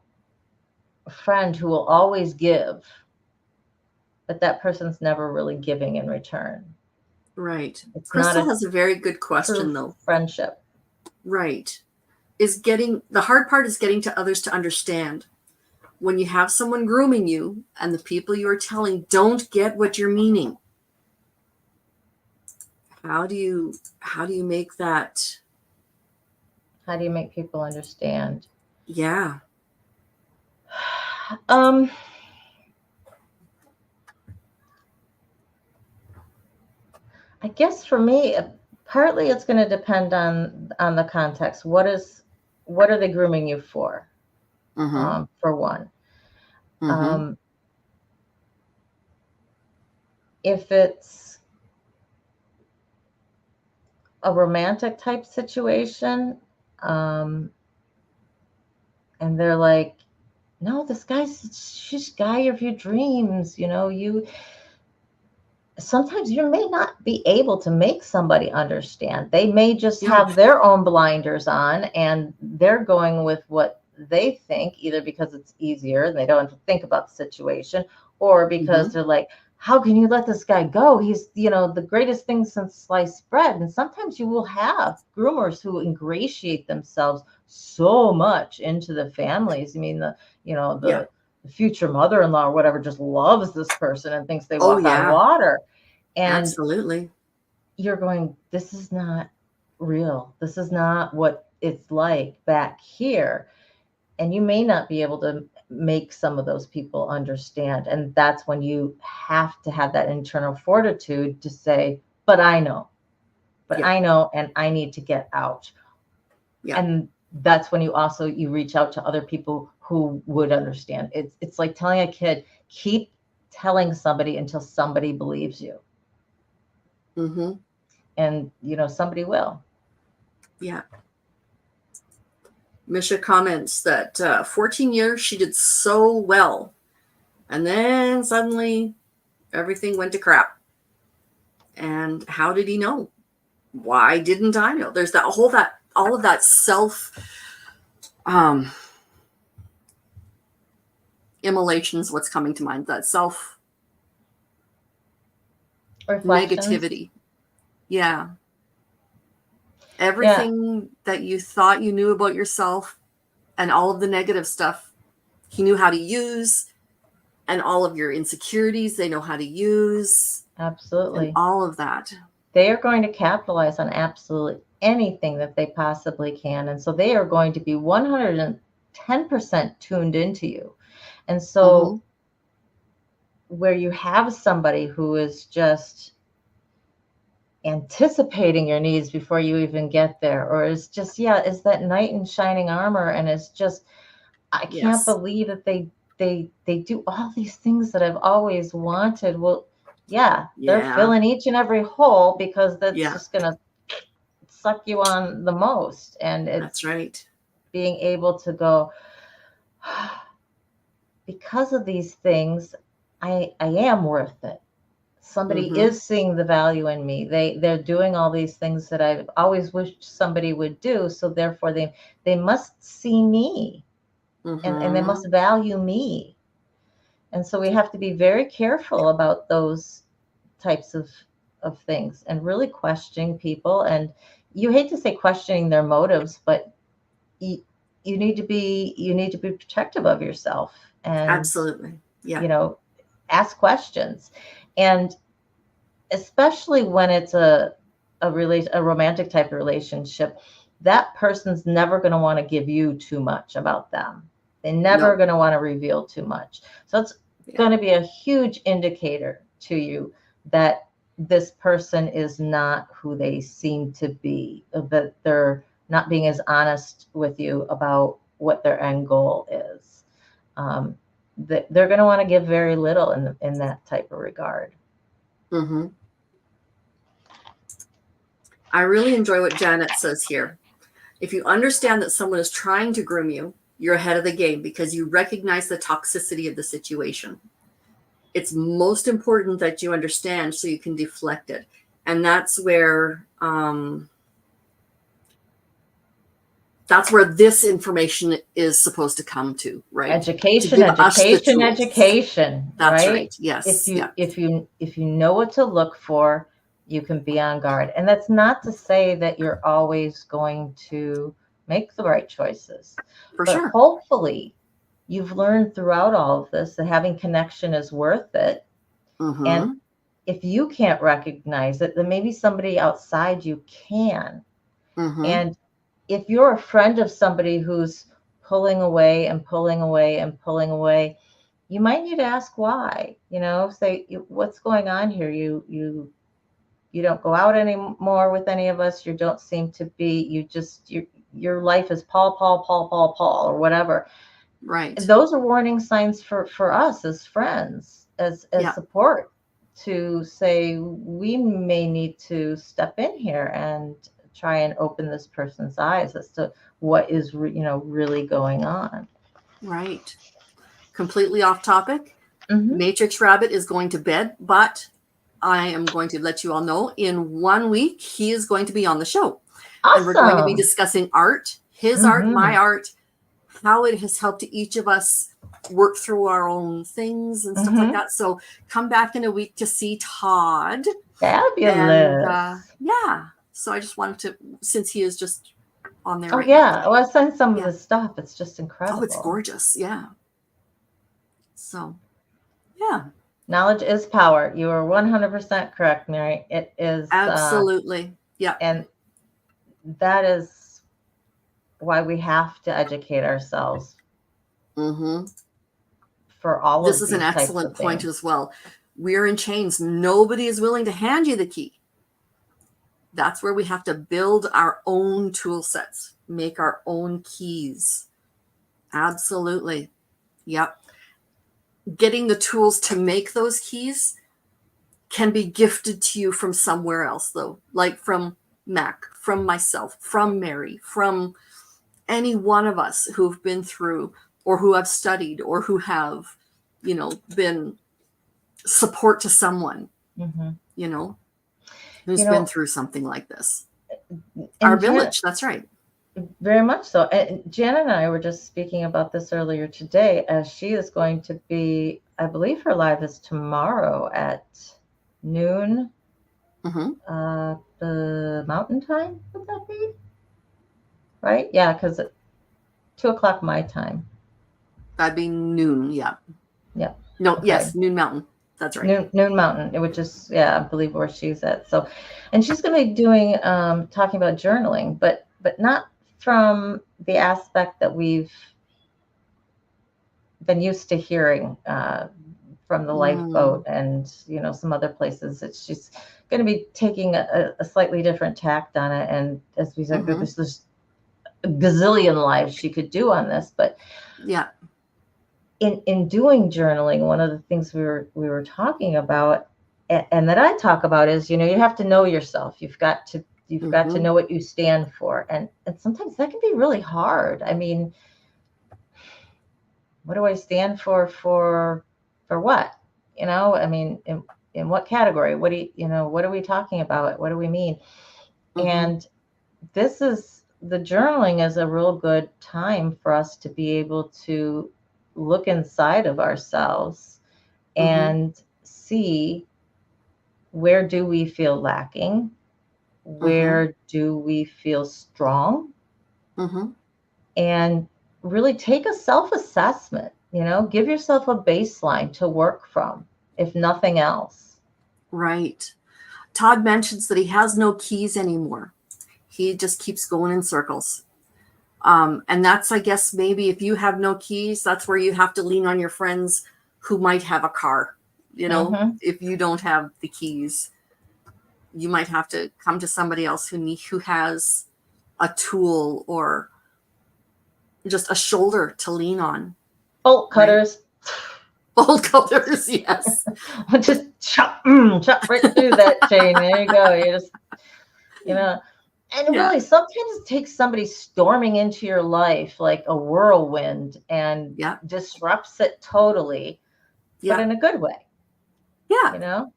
Speaker 2: friend who will always give, but that person's never really giving in return.
Speaker 1: Right.
Speaker 2: It's not
Speaker 1: Crystal
Speaker 2: a
Speaker 1: has a very good
Speaker 2: true
Speaker 1: question, though.
Speaker 2: friendship.
Speaker 1: Right. Is getting the hard part is getting to others to understand when you have someone grooming you and the people you are telling don't get what you're meaning. How do you make that?
Speaker 2: How do you make people understand?
Speaker 1: Yeah.
Speaker 2: Um, I guess for me, partly it's going to depend on the context. What are they grooming you for?
Speaker 1: Mm-hmm.
Speaker 2: For one,
Speaker 1: Mm-hmm.
Speaker 2: um, if it's a romantic type situation, um, and they're like, "No, this she's guy of your dreams." You sometimes you may not be able to make somebody understand. They may just
Speaker 1: No.
Speaker 2: have their own blinders on and they're going with what they think, either because it's easier and they don't have to think about the situation, or because
Speaker 1: Mm-hmm.
Speaker 2: they're like, how can you let this guy go? He's, the greatest thing since sliced bread. And sometimes you will have groomers who ingratiate themselves so much into the families. I mean,
Speaker 1: Yeah.
Speaker 2: the future mother-in-law or whatever just loves this person and thinks they
Speaker 1: Oh
Speaker 2: walk on
Speaker 1: yeah.
Speaker 2: water. And
Speaker 1: Absolutely.
Speaker 2: you're going, this is not real. This is not what it's like back here. And you may not be able to make some of those people understand. And that's when you have to have that internal fortitude to say, but
Speaker 1: Yeah.
Speaker 2: I know, and I need to get out.
Speaker 1: Yeah.
Speaker 2: And that's when you reach out to other people who would understand. It's like telling a kid, keep telling somebody until somebody believes you.
Speaker 1: Mm-hmm.
Speaker 2: And somebody will.
Speaker 1: Yeah. Misha comments that 14 years she did so well, and then suddenly everything went to crap. And how did he know? Why didn't I know? There's that all of that self um immolation is what's coming to mind. That self
Speaker 2: Reflections.
Speaker 1: negativity. Yeah.
Speaker 2: Yeah,
Speaker 1: Everything that you thought you knew about yourself and all of the negative stuff he knew how to use, and all of your insecurities they know how to use, and
Speaker 2: absolutely.
Speaker 1: all of that.
Speaker 2: They are going to capitalize on absolutely anything that they possibly can. And so they are going to be 110% tuned into you. And
Speaker 1: Mm-hmm.
Speaker 2: so where you have somebody who is just anticipating your needs before you even get there, or is just, yeah, is that knight in shining armor, and it's just, I can't
Speaker 1: Yes.
Speaker 2: believe that they do all these things that I've always wanted. Well, yeah, they're
Speaker 1: Yeah.
Speaker 2: filling each and every hole because that's
Speaker 1: Yeah.
Speaker 2: just going to suck you on the most. And
Speaker 1: That's
Speaker 2: it's
Speaker 1: right.
Speaker 2: being able to go, because of these things, I am worth it. Somebody
Speaker 1: Mm-hmm.
Speaker 2: is seeing the value in me. They're doing all these things that I've always wished somebody would do. So therefore they must see me, and they
Speaker 1: Mm-hmm.
Speaker 2: must value me. And so we have to be very careful about those types of of things and really questioning people. And you hate to say questioning their motives, but you, you need to be protective of yourself, and
Speaker 1: Absolutely. Yeah.
Speaker 2: ask questions. And especially when it's a romantic type of relationship, that person's never going to want to give you too much about them. They're never
Speaker 1: No.
Speaker 2: going to want to reveal too much. So it's going to be a huge indicator to you that this person is not who they seem to be, that they're not being as honest with you about what their end goal is. They're going to want to give very little in that type of regard.
Speaker 1: Mm-hmm. I really enjoy what Janet says here. If you understand that someone is trying to groom you, you're ahead of the game because you recognize the toxicity of the situation. It's most important that you understand so you can deflect it. And that's where this information is supposed to come to, right?
Speaker 2: Education.
Speaker 1: That's
Speaker 2: Right?
Speaker 1: right. Yes.
Speaker 2: If you know what to look for, you can be on guard. And that's not to say that you're always going to make the right choices.
Speaker 1: For
Speaker 2: but
Speaker 1: sure.
Speaker 2: Hopefully you've learned throughout all of this that having connection is worth it.
Speaker 1: Mm-hmm.
Speaker 2: And if you can't recognize it, then maybe somebody outside you can.
Speaker 1: Mm-hmm.
Speaker 2: And if you're a friend of somebody who's pulling away and pulling away and pulling away, you might need to ask why. Say, what's going on here? You don't go out anymore with any of us. You don't seem to be. Your life is Paul, or whatever.
Speaker 1: Right.
Speaker 2: Those are warning signs for us as friends, as support, to say we may need to step in here and try and open this person's eyes as to what is really going on.
Speaker 1: Right. Completely off topic.
Speaker 2: Mm-hmm.
Speaker 1: Matrix Rabbit is going to bed, but I am going to let you all know in 1 week he is going to be on the show.
Speaker 2: Awesome.
Speaker 1: And we're going to be discussing art, his art, my art, how it has helped each of us work through our own things and stuff like that. So come back in a week to see Todd.
Speaker 2: Fabulous.
Speaker 1: And so I just wanted to, since he is just on there.
Speaker 2: Oh, yeah. Well, I've seen some of his stuff. It's just incredible.
Speaker 1: Oh, it's gorgeous. Yeah. So, yeah.
Speaker 2: Knowledge is power. You are 100% correct, Mary. It is.
Speaker 1: Absolutely. Yeah.
Speaker 2: And that is why we have to educate ourselves.
Speaker 1: Mm-hmm.
Speaker 2: For all
Speaker 1: this
Speaker 2: of
Speaker 1: is an excellent point as well. We're in chains. Nobody is willing to hand you the key. That's where we have to build our own tool sets, make our own keys. Absolutely. Yep. Getting the tools to make those keys can be gifted to you from somewhere else, though, like from Mac, from myself, from Mary, from any one of us who've been through or who have studied or who have, been support to someone, who's been through something like this. Our village, that's right.
Speaker 2: Very much so. And Janet and I were just speaking about this earlier today, as she is going to be, I believe her live is tomorrow at noon, the mountain time, would that be? Right? Yeah, because at 2:00 my time.
Speaker 1: That'd be noon, yeah.
Speaker 2: Yeah.
Speaker 1: No, okay. Yes, noon mountain. That's right.
Speaker 2: Noon mountain, which is, I believe where she's at. So, and she's going to be doing, talking about journaling, but not from the aspect that we've been used to hearing from the lifeboat and, some other places. She's going to be taking a slightly different tact on it. And as we said, there's a gazillion lives she could do on this, but in doing journaling, one of the things we were talking about, and that I talk about, is, you have to know yourself. You've got to know what you stand for. And sometimes that can be really hard. I mean, what do I stand for what? I mean, in what category? What what are we talking about? What do we mean? And the journaling is a real good time for us to be able to look inside of ourselves and see Where do we feel lacking?
Speaker 1: Mm-hmm.
Speaker 2: Where do we feel strong?
Speaker 1: Mm-hmm.
Speaker 2: And really take a self-assessment, give yourself a baseline to work from, if nothing else.
Speaker 1: Right. Todd mentions that he has no keys anymore. He just keeps going in circles. And that's, I guess, maybe if you have no keys, that's where you have to lean on your friends who might have a car.
Speaker 2: Mm-hmm.
Speaker 1: If you don't have the keys, you might have to come to somebody else who has a tool or just a shoulder to lean on.
Speaker 2: Bolt
Speaker 1: Right?
Speaker 2: cutters.
Speaker 1: Bolt cutters, yes.
Speaker 2: Just chop right through that chain. There you go. You just, you know, and
Speaker 1: Yeah.
Speaker 2: really, sometimes it takes somebody storming into your life like a whirlwind and
Speaker 1: Yeah.
Speaker 2: disrupts it totally, but
Speaker 1: Yeah.
Speaker 2: in a good way,
Speaker 1: Yeah.
Speaker 2: you know?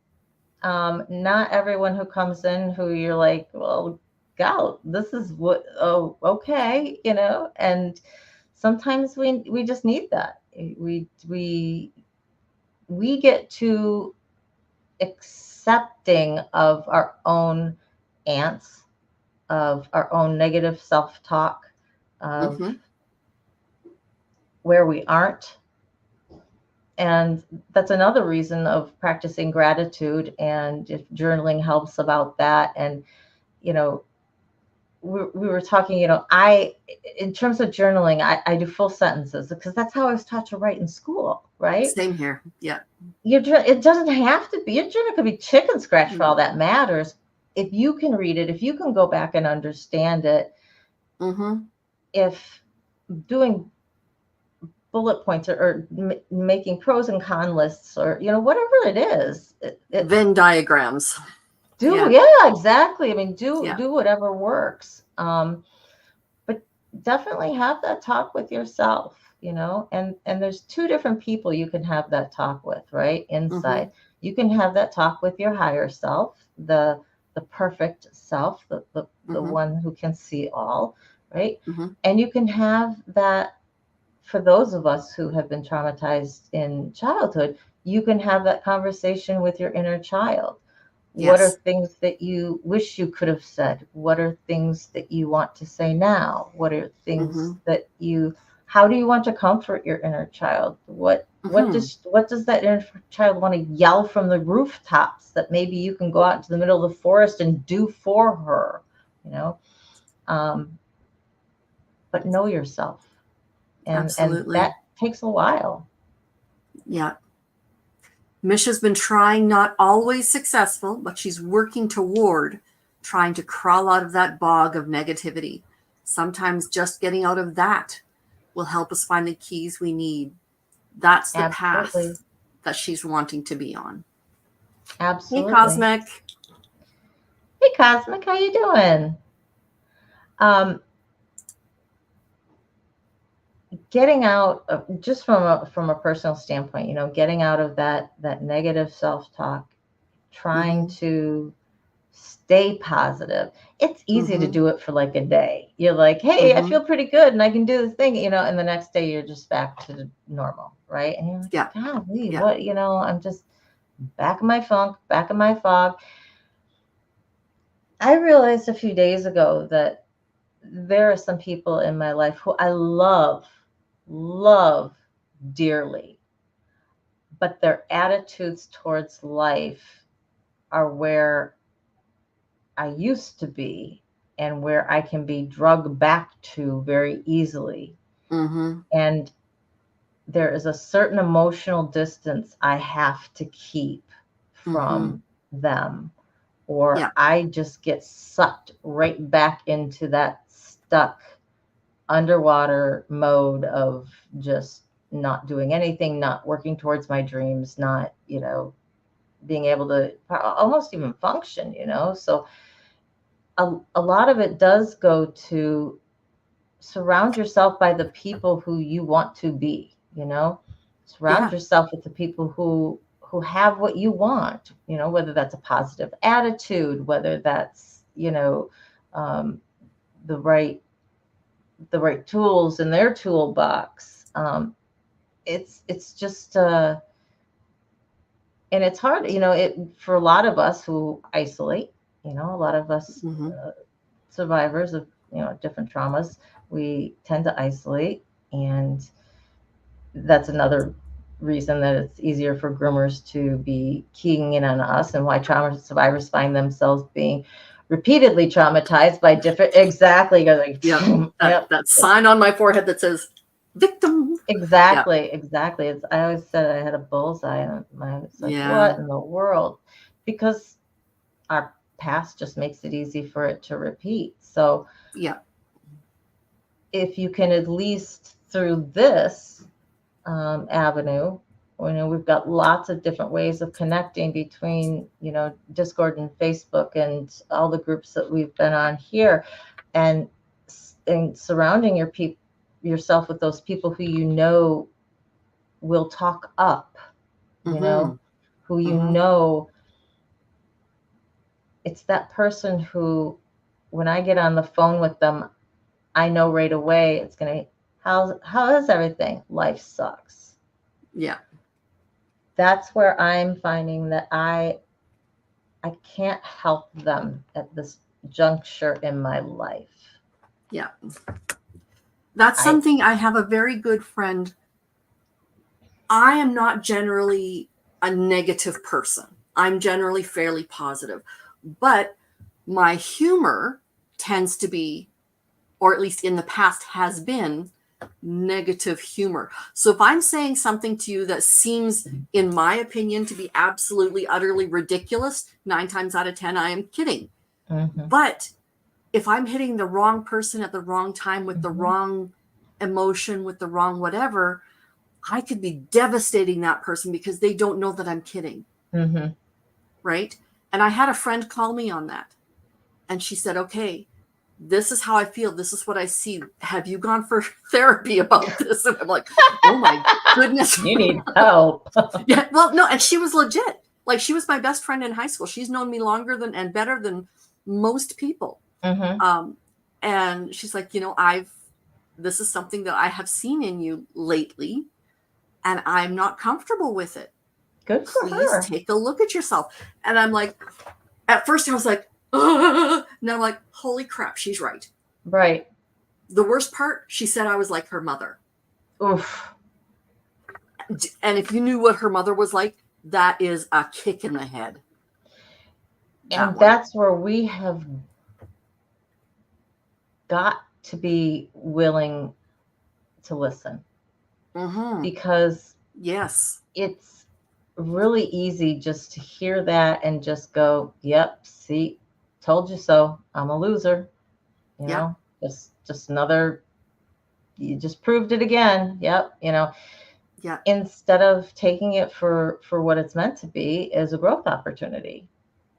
Speaker 2: Not everyone who comes in who you're like, well, God, this is what, oh, okay, and sometimes we just need that. We get too accepting of our own ants, of our own negative self-talk, of
Speaker 1: Mm-hmm.
Speaker 2: where we aren't. And that's another reason of practicing gratitude. And if journaling helps about that, and you know, we were talking, in terms of journaling, I do full sentences because that's how I was taught to write in school, right?
Speaker 1: Same here. Yeah.
Speaker 2: It doesn't have to be, your journal could be chicken scratch for all
Speaker 1: No.
Speaker 2: that matters. If you can read it, if you can go back and understand it,
Speaker 1: Mm-hmm.
Speaker 2: if doing bullet points or making pros and con lists or, whatever it is,
Speaker 1: Venn diagrams. Yeah.
Speaker 2: yeah, exactly. I mean, do
Speaker 1: Yeah.
Speaker 2: do whatever works. But definitely have that talk with yourself, and there's two different people you can have that talk with, right?
Speaker 1: Mm-hmm.
Speaker 2: Inside, you can have that talk with your higher self, the perfect self, the
Speaker 1: Mm-hmm.
Speaker 2: one who can see all, right?
Speaker 1: Mm-hmm.
Speaker 2: And you can have that, for those of us who have been traumatized in childhood, you can have that conversation with your inner child. What are
Speaker 1: Yes.
Speaker 2: things that you wish you could have said? What are things that you want to say now? What are
Speaker 1: Mm-hmm.
Speaker 2: things how do you want to comfort your inner child?
Speaker 1: Mm-hmm.
Speaker 2: What does that inner child want to yell from the rooftops that maybe you can go out into the middle of the forest and do for her? You know, um, but know yourself, and
Speaker 1: Absolutely.
Speaker 2: that takes a while.
Speaker 1: Yeah. Misha's been trying, not always successful, but she's working toward trying to crawl out of that bog of negativity. Sometimes just getting out of that will help us find the keys we need. That's the
Speaker 2: Absolutely.
Speaker 1: path that she's wanting to be on. Hey,
Speaker 2: Absolutely.
Speaker 1: Cosmic.
Speaker 2: Hey, Cosmic, how you doing? Um, Getting out of, just from a personal standpoint, getting out of that negative self-talk, trying
Speaker 1: Mm-hmm.
Speaker 2: to stay positive. It's easy to
Speaker 1: Mm-hmm.
Speaker 2: do it for like a day. You're like, hey, I
Speaker 1: Mm-hmm.
Speaker 2: feel pretty good and I can do the thing, and the next day you're just back to the normal, right? And you're like,
Speaker 1: Yeah.
Speaker 2: golly,
Speaker 1: Yeah.
Speaker 2: what, I'm just back in my funk, back in my fog. I realized a few days ago that there are some people in my life who I love dearly, but their attitudes towards life are where I used to be and where I can be drugged back to very easily.
Speaker 1: Mm-hmm.
Speaker 2: And there is a certain emotional distance I have to keep
Speaker 1: Mm-hmm.
Speaker 2: from them, or
Speaker 1: Yeah.
Speaker 2: I just get sucked right back into that stuck underwater mode of just not doing anything, not working towards my dreams, not, being able to almost even function, So a lot of it does go to surround yourself by the people who you want to be, Surround
Speaker 1: Yeah.
Speaker 2: yourself with the people who have what you want, whether that's a positive attitude, whether that's, um, the right tools in their toolbox. It's just And it's hard, for a lot of us who isolate, a lot of us survivors of, different traumas, we tend to isolate. And that's another reason that it's easier for groomers to be keying in on us, and why trauma survivors find themselves being repeatedly traumatized by different, exactly. Like,
Speaker 1: that sign on my forehead that says victim.
Speaker 2: Exactly. I always said I had a bullseye on my, it's like, what in the world? Because our past just makes it easy for it to repeat. So if you can, at least through this avenue, we've got lots of different ways of connecting between, Discord and Facebook and all the groups that we've been on here, and surrounding yourself with those people who will talk up, who it's that person who, when I get on the phone with them, I know right away it's going to, how is everything? Life sucks.
Speaker 1: Yeah.
Speaker 2: That's where I'm finding that I can't help them at this juncture in my life.
Speaker 1: Yeah. That's something. I have a very good friend. I am not generally a negative person. I'm generally fairly positive, but my humor tends to be, or at least in the past has been, negative humor. So if I'm saying something to you that seems, in my opinion, to be absolutely, utterly ridiculous, 9 times out of 10, I am kidding. But if I'm hitting the wrong person at the wrong time with the wrong emotion, with the wrong whatever, I could be devastating that person because they don't know that I'm kidding. Right? And I had a friend call me on that. And she said, okay, this is how I feel. This is what I see. Have you gone for therapy about this? And I'm like, oh my goodness.
Speaker 2: You need help.
Speaker 1: Yeah. Well, no. And she was legit. Like, she was my best friend in high school. She's known me longer than and better than most people. And she's like, this is something that I have seen in you lately, and I'm not comfortable with it.
Speaker 2: Good for
Speaker 1: Please
Speaker 2: her.
Speaker 1: take a look at yourself. And I'm like, at first I was like, now I'm like, holy crap, she's right.
Speaker 2: Right.
Speaker 1: The worst part, she said I was like her mother.
Speaker 2: Oof.
Speaker 1: And if you knew what her mother was like, that is a kick in the head.
Speaker 2: And that's where we have got to be willing to listen. Because it's really easy just to hear that and just go, yep, see, told you so. I'm a loser. Just another, you just proved it again. Yep. Instead of taking it for what it's meant to be, as a growth opportunity.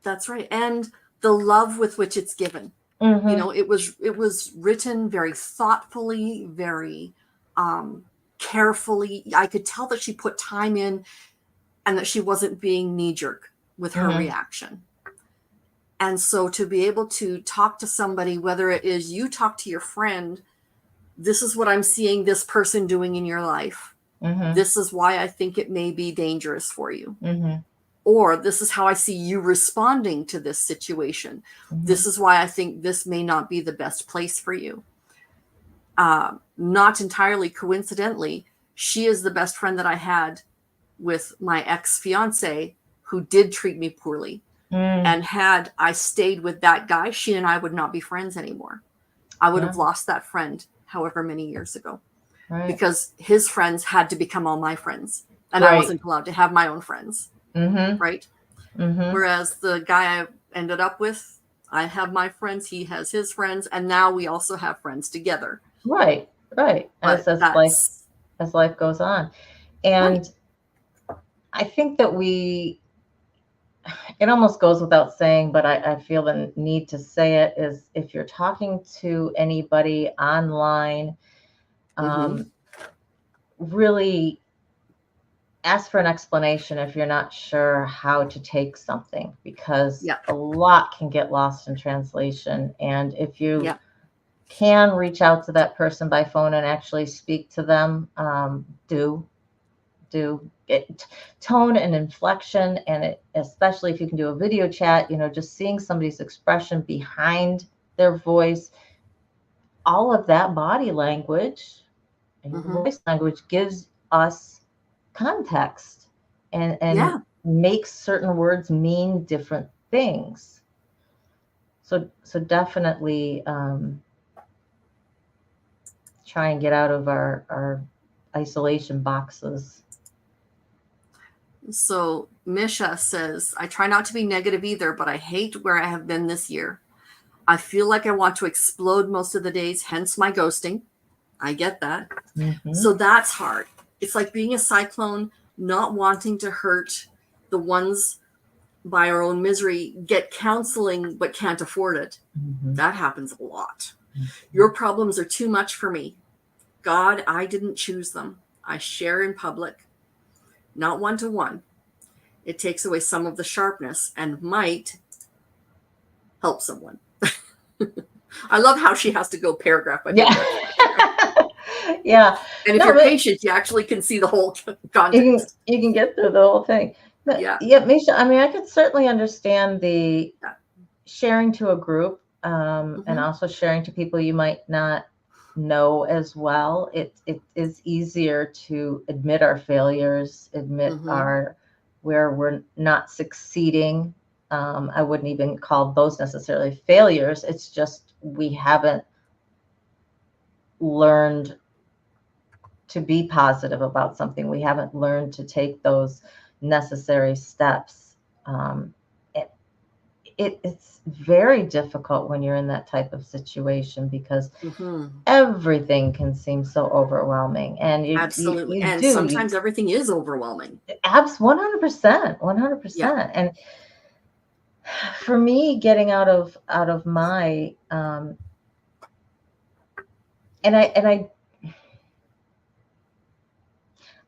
Speaker 1: That's right. And the love with which it's given. It was written very thoughtfully, very carefully. I could tell that she put time in, and that she wasn't being knee-jerk with her reaction. And so to be able to talk to somebody, whether it is you talk to your friend, this is what I'm seeing this person doing in your life. This is why I think it may be dangerous for you. Or this is how I see you responding to this situation. This is why I think this may not be the best place for you. Not entirely coincidentally, she is the best friend that I had with my ex-fiance, who did treat me poorly. And had I stayed with that guy, she and I would not be friends anymore. I would have lost that friend however many years ago. Because his friends had to become all my friends. And I wasn't allowed to have my own friends. Right? Whereas the guy I ended up with, I have my friends, he has his friends, and now we also have friends together.
Speaker 2: Right. As life goes on. And I think that it almost goes without saying, but I feel the need to say it, is if you're talking to anybody online, really ask for an explanation if you're not sure how to take something, because a lot can get lost in translation. And if you can reach out to that person by phone and actually speak to them, do to get tone and inflection, and especially if you can do a video chat, just seeing somebody's expression behind their voice, all of that body language and voice language gives us context and makes certain words mean different things. So definitely try and get out of our isolation boxes.
Speaker 1: So Misha says, I try not to be negative either, but I hate where I have been this year. I feel like I want to explode most of the days, hence my ghosting. I get that. So that's hard. It's like being a cyclone, not wanting to hurt the ones by our own misery, get counseling but can't afford it. That happens a lot. Your problems are too much for me. God, I didn't choose them. I share in public, not one-to-one. It takes away some of the sharpness and might help someone. I love how she has to go paragraph by paragraph.
Speaker 2: Yeah.
Speaker 1: And if you're patient, you actually can see the whole context.
Speaker 2: You can get through the whole thing. Yeah, Misha, I mean, I could certainly understand the sharing to a group and also sharing to people you might not know as well. It is easier to admit our failures, admit where we're not succeeding. I wouldn't even call those necessarily failures. It's just we haven't learned to be positive about something. We haven't learned to take those necessary steps. It's very difficult when you're in that type of situation because everything can seem so overwhelming. And
Speaker 1: absolutely. And sometimes everything is overwhelming.
Speaker 2: 100%. And for me, getting out of my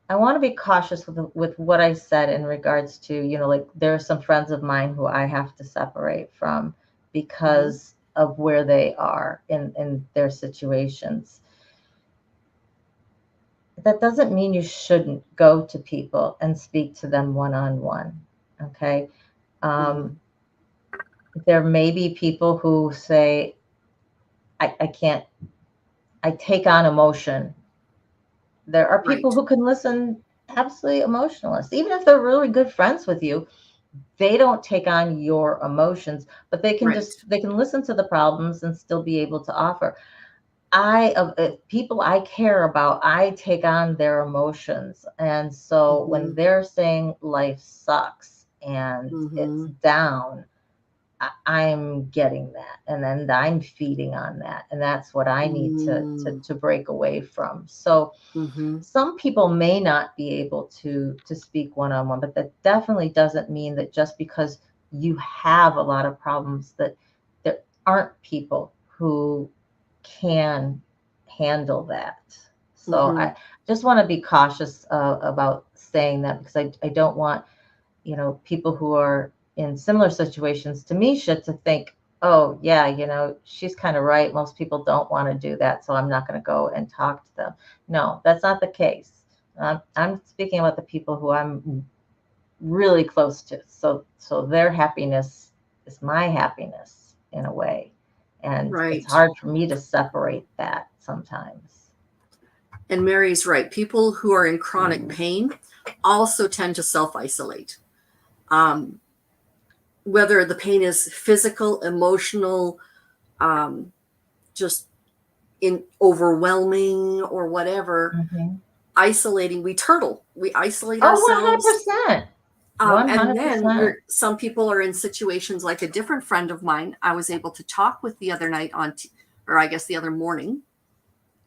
Speaker 2: I want to be cautious with what I said in regards to, like there are some friends of mine who I have to separate from because of where they are in their situations. That doesn't mean you shouldn't go to people and speak to them one-on-one. Okay. There may be people who say, I can't, I take on emotion. There are people who can listen absolutely emotionless. Even if they're really good friends with you, they don't take on your emotions, but they can they can listen to the problems and still be able to offer. People I care about, I take on their emotions. And so when they're saying life sucks and it's down, I'm getting that, and then I'm feeding on that, and that's what I need to break away from. So some people may not be able to speak one-on-one, but that definitely doesn't mean that just because you have a lot of problems that there aren't people who can handle that. So I just want to be cautious about saying that, because I don't want people who are in similar situations to Misha to think, oh yeah, she's kind of right. Most people don't want to do that, so I'm not going to go and talk to them. No, that's not the case. I'm speaking about the people who I'm really close to. So their happiness is my happiness in a way. And it's hard for me to separate that sometimes.
Speaker 1: And Mary's right. People who are in chronic pain also tend to self-isolate. Whether the pain is physical, emotional, just overwhelming or whatever, isolating, we isolate ourselves.
Speaker 2: 100%. 100%.
Speaker 1: And then some people are in situations like a different friend of mine I was able to talk with the other night or I guess the other morning.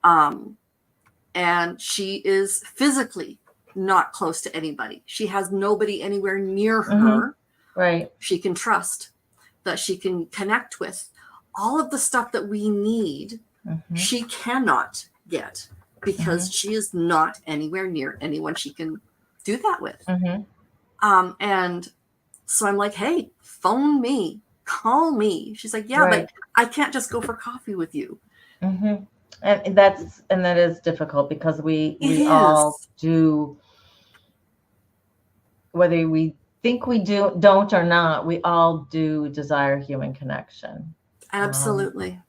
Speaker 1: And she is physically not close to anybody. She has nobody anywhere near her.
Speaker 2: Right.
Speaker 1: She can trust, that she can connect with. All of the stuff that we need, she cannot get because she is not anywhere near anyone she can do that with. And so I'm like, hey, phone me, call me. She's like, yeah, but I can't just go for coffee with you.
Speaker 2: And that is difficult because we all do whether we think we don't or not, we all do desire human connection.
Speaker 1: Absolutely.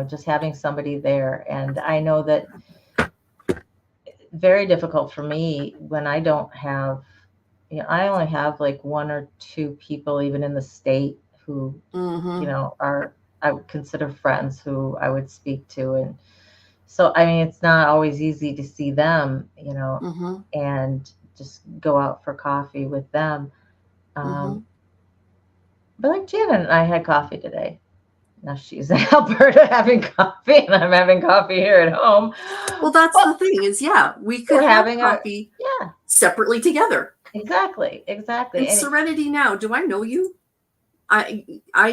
Speaker 2: Just having somebody there. And I know that very difficult for me when I don't have, I only have like one or two people, even in the state, who, are, I would consider friends who I would speak to. And so, I mean, it's not always easy to see them, and just go out for coffee with them. But like Janet and I had coffee today. Now she's in Alberta having coffee, and I'm having coffee here at home.
Speaker 1: Well, that's the thing is, we could have coffee separately together.
Speaker 2: Exactly.
Speaker 1: And Serenity, now, do I know you? I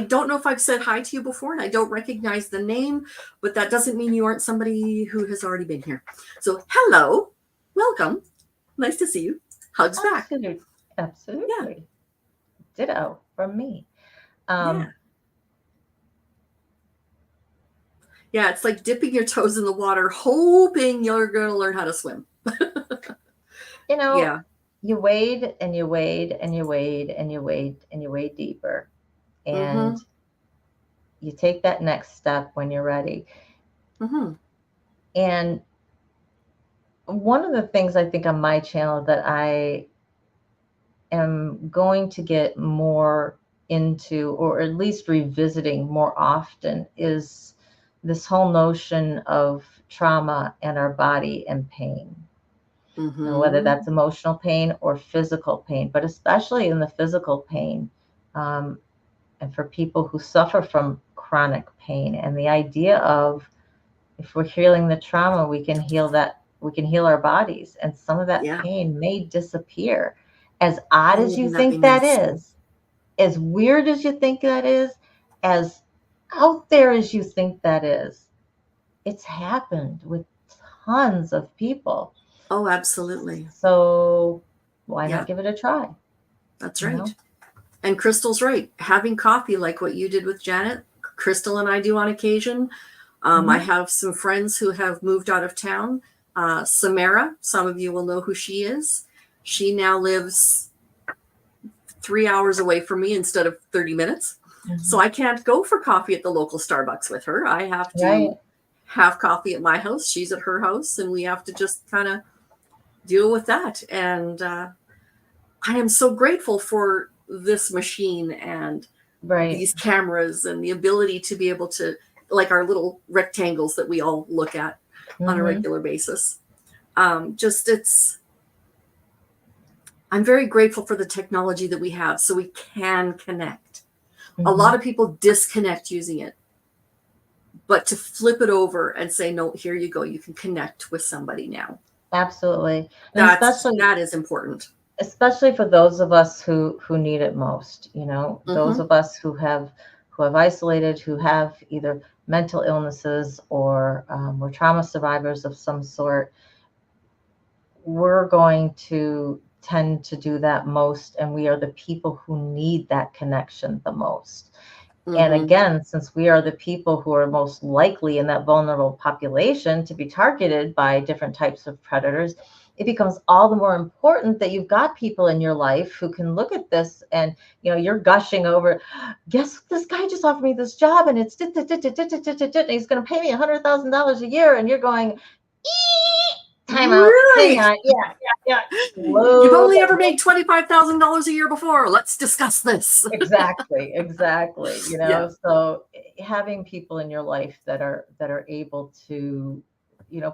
Speaker 1: don't know if I've said hi to you before, and I don't recognize the name, but that doesn't mean you aren't somebody who has already been here. So hello, welcome. Nice to see you. Hugs back.
Speaker 2: Absolutely. Yeah. Ditto from me.
Speaker 1: Yeah, it's like dipping your toes in the water, hoping you're going to learn how to swim.
Speaker 2: You wade and you wade and you wade and you wade and you wade deeper. And you take that next step when you're ready. And one of the things I think on my channel that I am going to get more into, or at least revisiting more often, is this whole notion of trauma and our body and pain. Whether that's emotional pain or physical pain, but especially in the physical pain, and for people who suffer from chronic pain, and the idea of, if we're healing the trauma, we can heal our bodies, and some of that pain may disappear. As odd as you think that is, as weird as you think that is, as out there as you think that is, it's happened with tons of people.
Speaker 1: Oh, absolutely.
Speaker 2: So why not give it a try?
Speaker 1: That's right. And Crystal's right. Having coffee like what you did with Janet, Crystal and I do on occasion. I have some friends who have moved out of town. Samara, some of you will know who she is. She now lives 3 hours away from me instead of 30 minutes. So I can't go for coffee at the local Starbucks with her. I have to have coffee at my house. She's at her house, and we have to just kind of deal with that. And I am so grateful for this machine and these cameras and the ability to be able to, like our little rectangles that we all look at on a regular basis. I'm very grateful for the technology that we have so we can connect. A lot of people disconnect using it, but to flip it over and say, no, here you go. You can connect with somebody now.
Speaker 2: Absolutely.
Speaker 1: That is important.
Speaker 2: Especially for those of us who need it most, those of us who have isolated, who have either mental illnesses or we're trauma survivors of some sort. We're going to tend to do that most, and we are the people who need that connection the most. And again, since we are the people who are most likely in that vulnerable population to be targeted by different types of predators, it becomes all the more important that you've got people in your life who can look at this and, you're gushing over, guess this guy just offered me this job and it's and he's going to pay me $100,000 a year. And you're going, time out.
Speaker 1: Really?
Speaker 2: Hang on. Yeah.
Speaker 1: You've only ever made $25,000 a year before. Let's discuss this.
Speaker 2: Exactly. So having people in your life that are able to,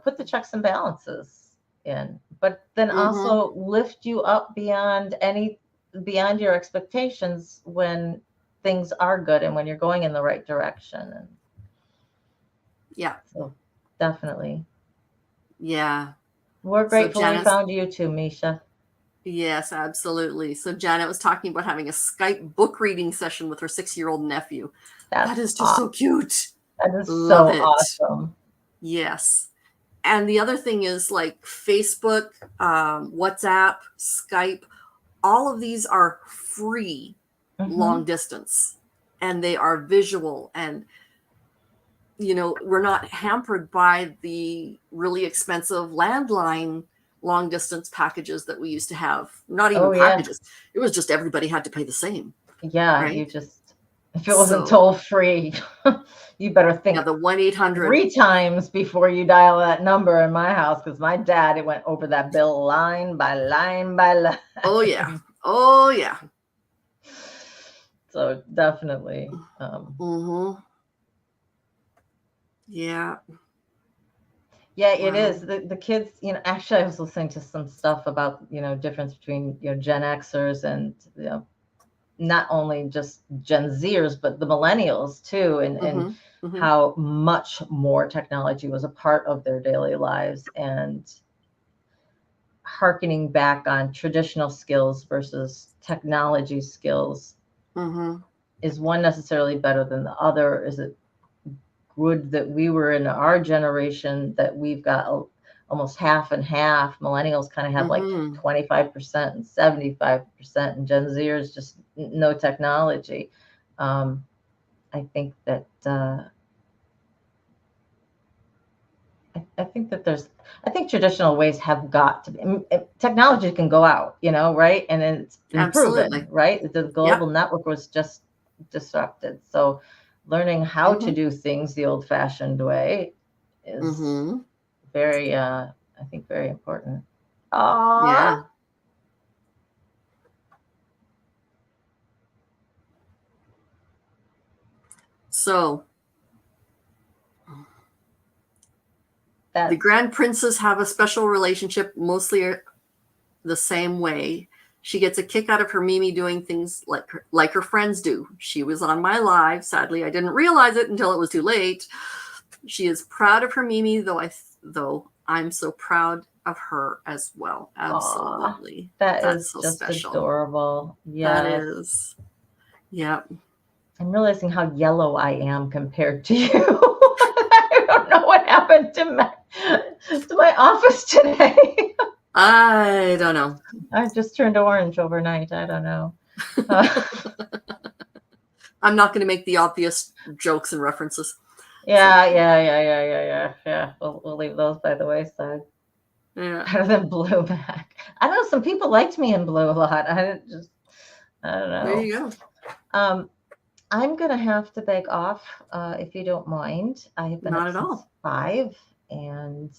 Speaker 2: put the checks and balances in, but then also lift you up beyond your expectations when things are good and when you're going in the right direction. And so definitely.
Speaker 1: Yeah.
Speaker 2: We're grateful we found you too, Misha.
Speaker 1: Yes, absolutely. So Janet was talking about having a Skype book reading session with her 6-year-old nephew. That is just so cute.
Speaker 2: That is so awesome.
Speaker 1: Yes. And the other thing is like Facebook, WhatsApp, Skype, all of these are free long distance, and they are visual, and we're not hampered by the really expensive landline long distance packages that we used to have. Not even
Speaker 2: Oh, yeah.
Speaker 1: packages. It was just everybody had to pay the same.
Speaker 2: Yeah.
Speaker 1: Right.
Speaker 2: You just, if it wasn't
Speaker 1: So,
Speaker 2: toll free, you better
Speaker 1: yeah,
Speaker 2: think
Speaker 1: the 1-800.
Speaker 2: 3 times before you dial that number in my house, because my dad, it went over that bill line by line by line.
Speaker 1: Oh, yeah. Oh, yeah.
Speaker 2: So definitely.
Speaker 1: Yeah.
Speaker 2: Yeah, it is. The kids, actually I was listening to some stuff about, difference between, Gen Xers and, not only just Gen Zers, but the millennials too, and how much more technology was a part of their daily lives, and hearkening back on traditional skills versus technology skills. Is one necessarily better than the other? Is it good that we were in our generation that we've got almost half and half? Millennials kind of have like 25% and 75%, and Gen Zers just no technology. I think that I think traditional ways have got to be. Technology can go out, right? And it's been proven, right? The global network was just disrupted. So learning how to do things the old-fashioned way is very, I think, very important.
Speaker 1: Yeah. So the Grand Princes have a special relationship, mostly the same way. She gets a kick out of her Mimi doing things like her friends do. She was on my live. Sadly, I didn't realize it until it was too late. She is proud of her Mimi, though I'm so proud of her as well. Absolutely.
Speaker 2: That's is
Speaker 1: so
Speaker 2: just
Speaker 1: special.
Speaker 2: Adorable. Yeah.
Speaker 1: That is. Yep.
Speaker 2: I'm realizing how yellow I am compared to you. I don't know what happened to my office today.
Speaker 1: I don't know.
Speaker 2: I just turned orange overnight. I don't know.
Speaker 1: I'm not going to make the obvious jokes and references.
Speaker 2: Yeah. We'll leave those by the wayside.
Speaker 1: Yeah.
Speaker 2: Better than blue back. I don't know. Some people liked me in blue a lot. I don't know.
Speaker 1: There you go.
Speaker 2: I'm going to have to beg off, if you don't mind. I have been
Speaker 1: Not
Speaker 2: up
Speaker 1: at
Speaker 2: since
Speaker 1: all.
Speaker 2: 5, and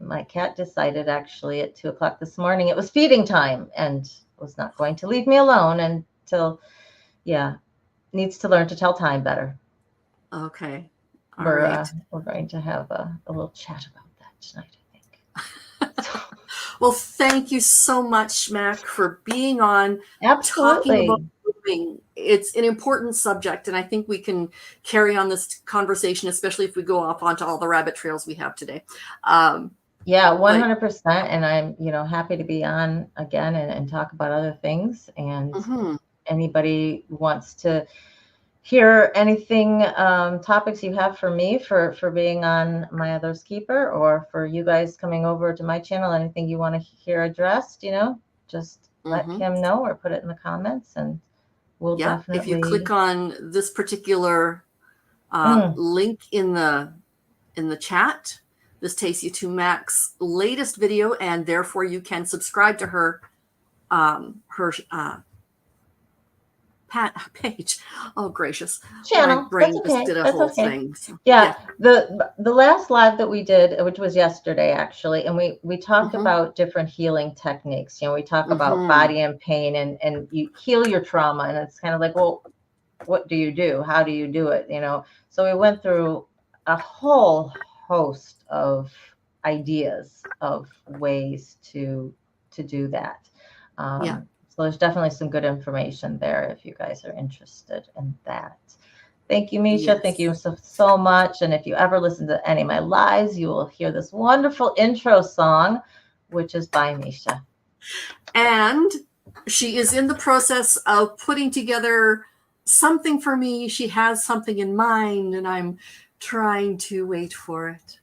Speaker 2: my cat decided actually at 2:00 this morning it was feeding time and was not going to leave me alone until, needs to learn to tell time better.
Speaker 1: Okay. All
Speaker 2: We're
Speaker 1: right.
Speaker 2: We're going to have a little chat about that tonight, I think. So.
Speaker 1: Well, thank you so much, Mac, for being on.
Speaker 2: Absolutely.
Speaker 1: Talking about grooming. It's an important subject, and I think we can carry on this conversation, especially if we go off onto all the rabbit trails we have today.
Speaker 2: Yeah, 100%. And I'm, happy to be on again and talk about other things. And anybody wants to hear anything, topics you have for me for being on My Other's Keeper, or for you guys coming over to my channel, anything you want to hear addressed, just let Kim know or put it in the comments, and we'll definitely.
Speaker 1: If you click on this particular link in the chat, this takes you to Mac's latest video, and therefore you can subscribe to her page. Oh, gracious.
Speaker 2: Channel.
Speaker 1: My brain
Speaker 2: That's okay.
Speaker 1: just did a
Speaker 2: That's
Speaker 1: whole
Speaker 2: okay.
Speaker 1: thing. So,
Speaker 2: yeah. The last live that we did, which was yesterday actually, and we talked about different healing techniques. We talk about body and pain, and you heal your trauma, and it's kind of like, well, what do you do? How do you do it? So we went through a whole host of ideas of ways to do that. So there's definitely some good information there if you guys are interested in that. Thank you, Misha.
Speaker 1: Yes.
Speaker 2: Thank you so much. And if you ever listen to any of my lives, you will hear this wonderful intro song, which is by Misha.
Speaker 1: And she is in the process of putting together something for me. She has something in mind, and I'm trying to wait for it.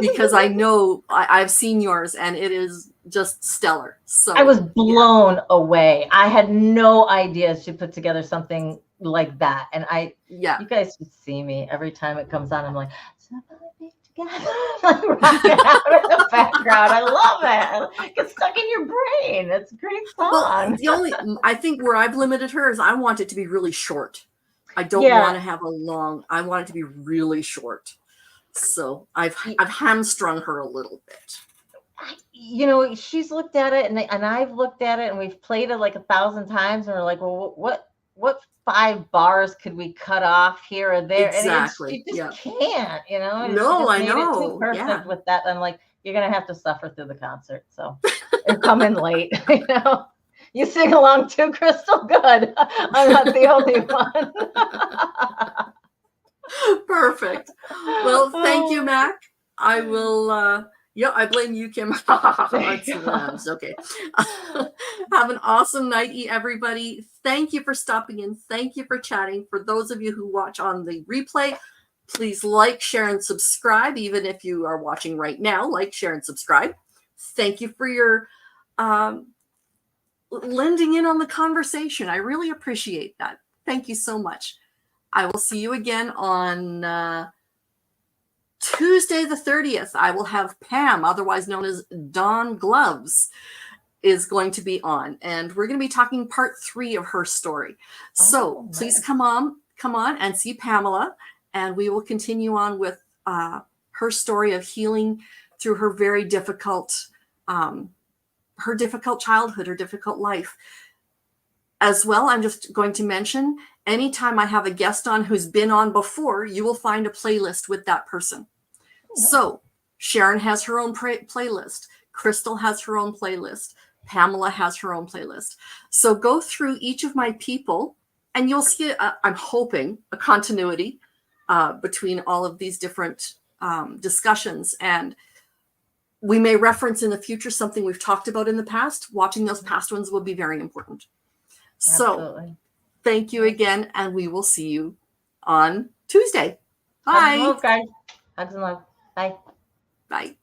Speaker 1: Because I know I've seen yours, and it is just stellar. So
Speaker 2: I was blown away. I had no idea she put together something like that. And you guys should see me every time it comes on. I'm like, somebody like rocking out in the background. I love it. It gets stuck in your brain. It's a great song.
Speaker 1: Well, I think where I've limited her is I want it to be really short. I don't
Speaker 2: Yeah.
Speaker 1: want to have I want it to be really short. So I've hamstrung her a little bit.
Speaker 2: She's looked at it and I've looked at it, and we've played it like 1,000 times, and we're like, well, what 5 bars could we cut off here or there?
Speaker 1: Exactly.
Speaker 2: And you just can't,
Speaker 1: No,
Speaker 2: she just
Speaker 1: I
Speaker 2: made it too
Speaker 1: know.
Speaker 2: perfect
Speaker 1: Yeah.
Speaker 2: with that. I'm like, you're gonna have to suffer through the concert, so and come in late. You sing along too, Crystal. Good. I'm not the only one.
Speaker 1: Perfect. Well, thank you, Mac. I will. I blame you, Kim. It's okay. Have an awesome night, everybody. Thank you for stopping in. Thank you for chatting. For those of you who watch on the replay, please like, share, and subscribe. Even if you are watching right now, like, share, and subscribe. Thank you for your lending in on the conversation. I really appreciate that. Thank you so much. I will see you again on Tuesday the 30th. I will have Pam, otherwise known as Dawn Gloves, is going to be on. And we're going to be talking part 3 of her story. So please come on and see Pamela. And we will continue on with her story of healing through her very difficult childhood, her difficult life. As well, I'm just going to mention, anytime I have a guest on who's been on before, you will find a playlist with that person. So Sharon has her own playlist. Crystal has her own playlist. Pamela has her own playlist. So go through each of my people and you'll see, I'm hoping, a continuity between all of these different discussions. And we may reference in the future something we've talked about in the past. Watching those past ones will be very important. So thank you again, and we will see you on Tuesday. Bye.
Speaker 2: Hugs and love, guys. Hugs and love. Bye.
Speaker 1: Bye.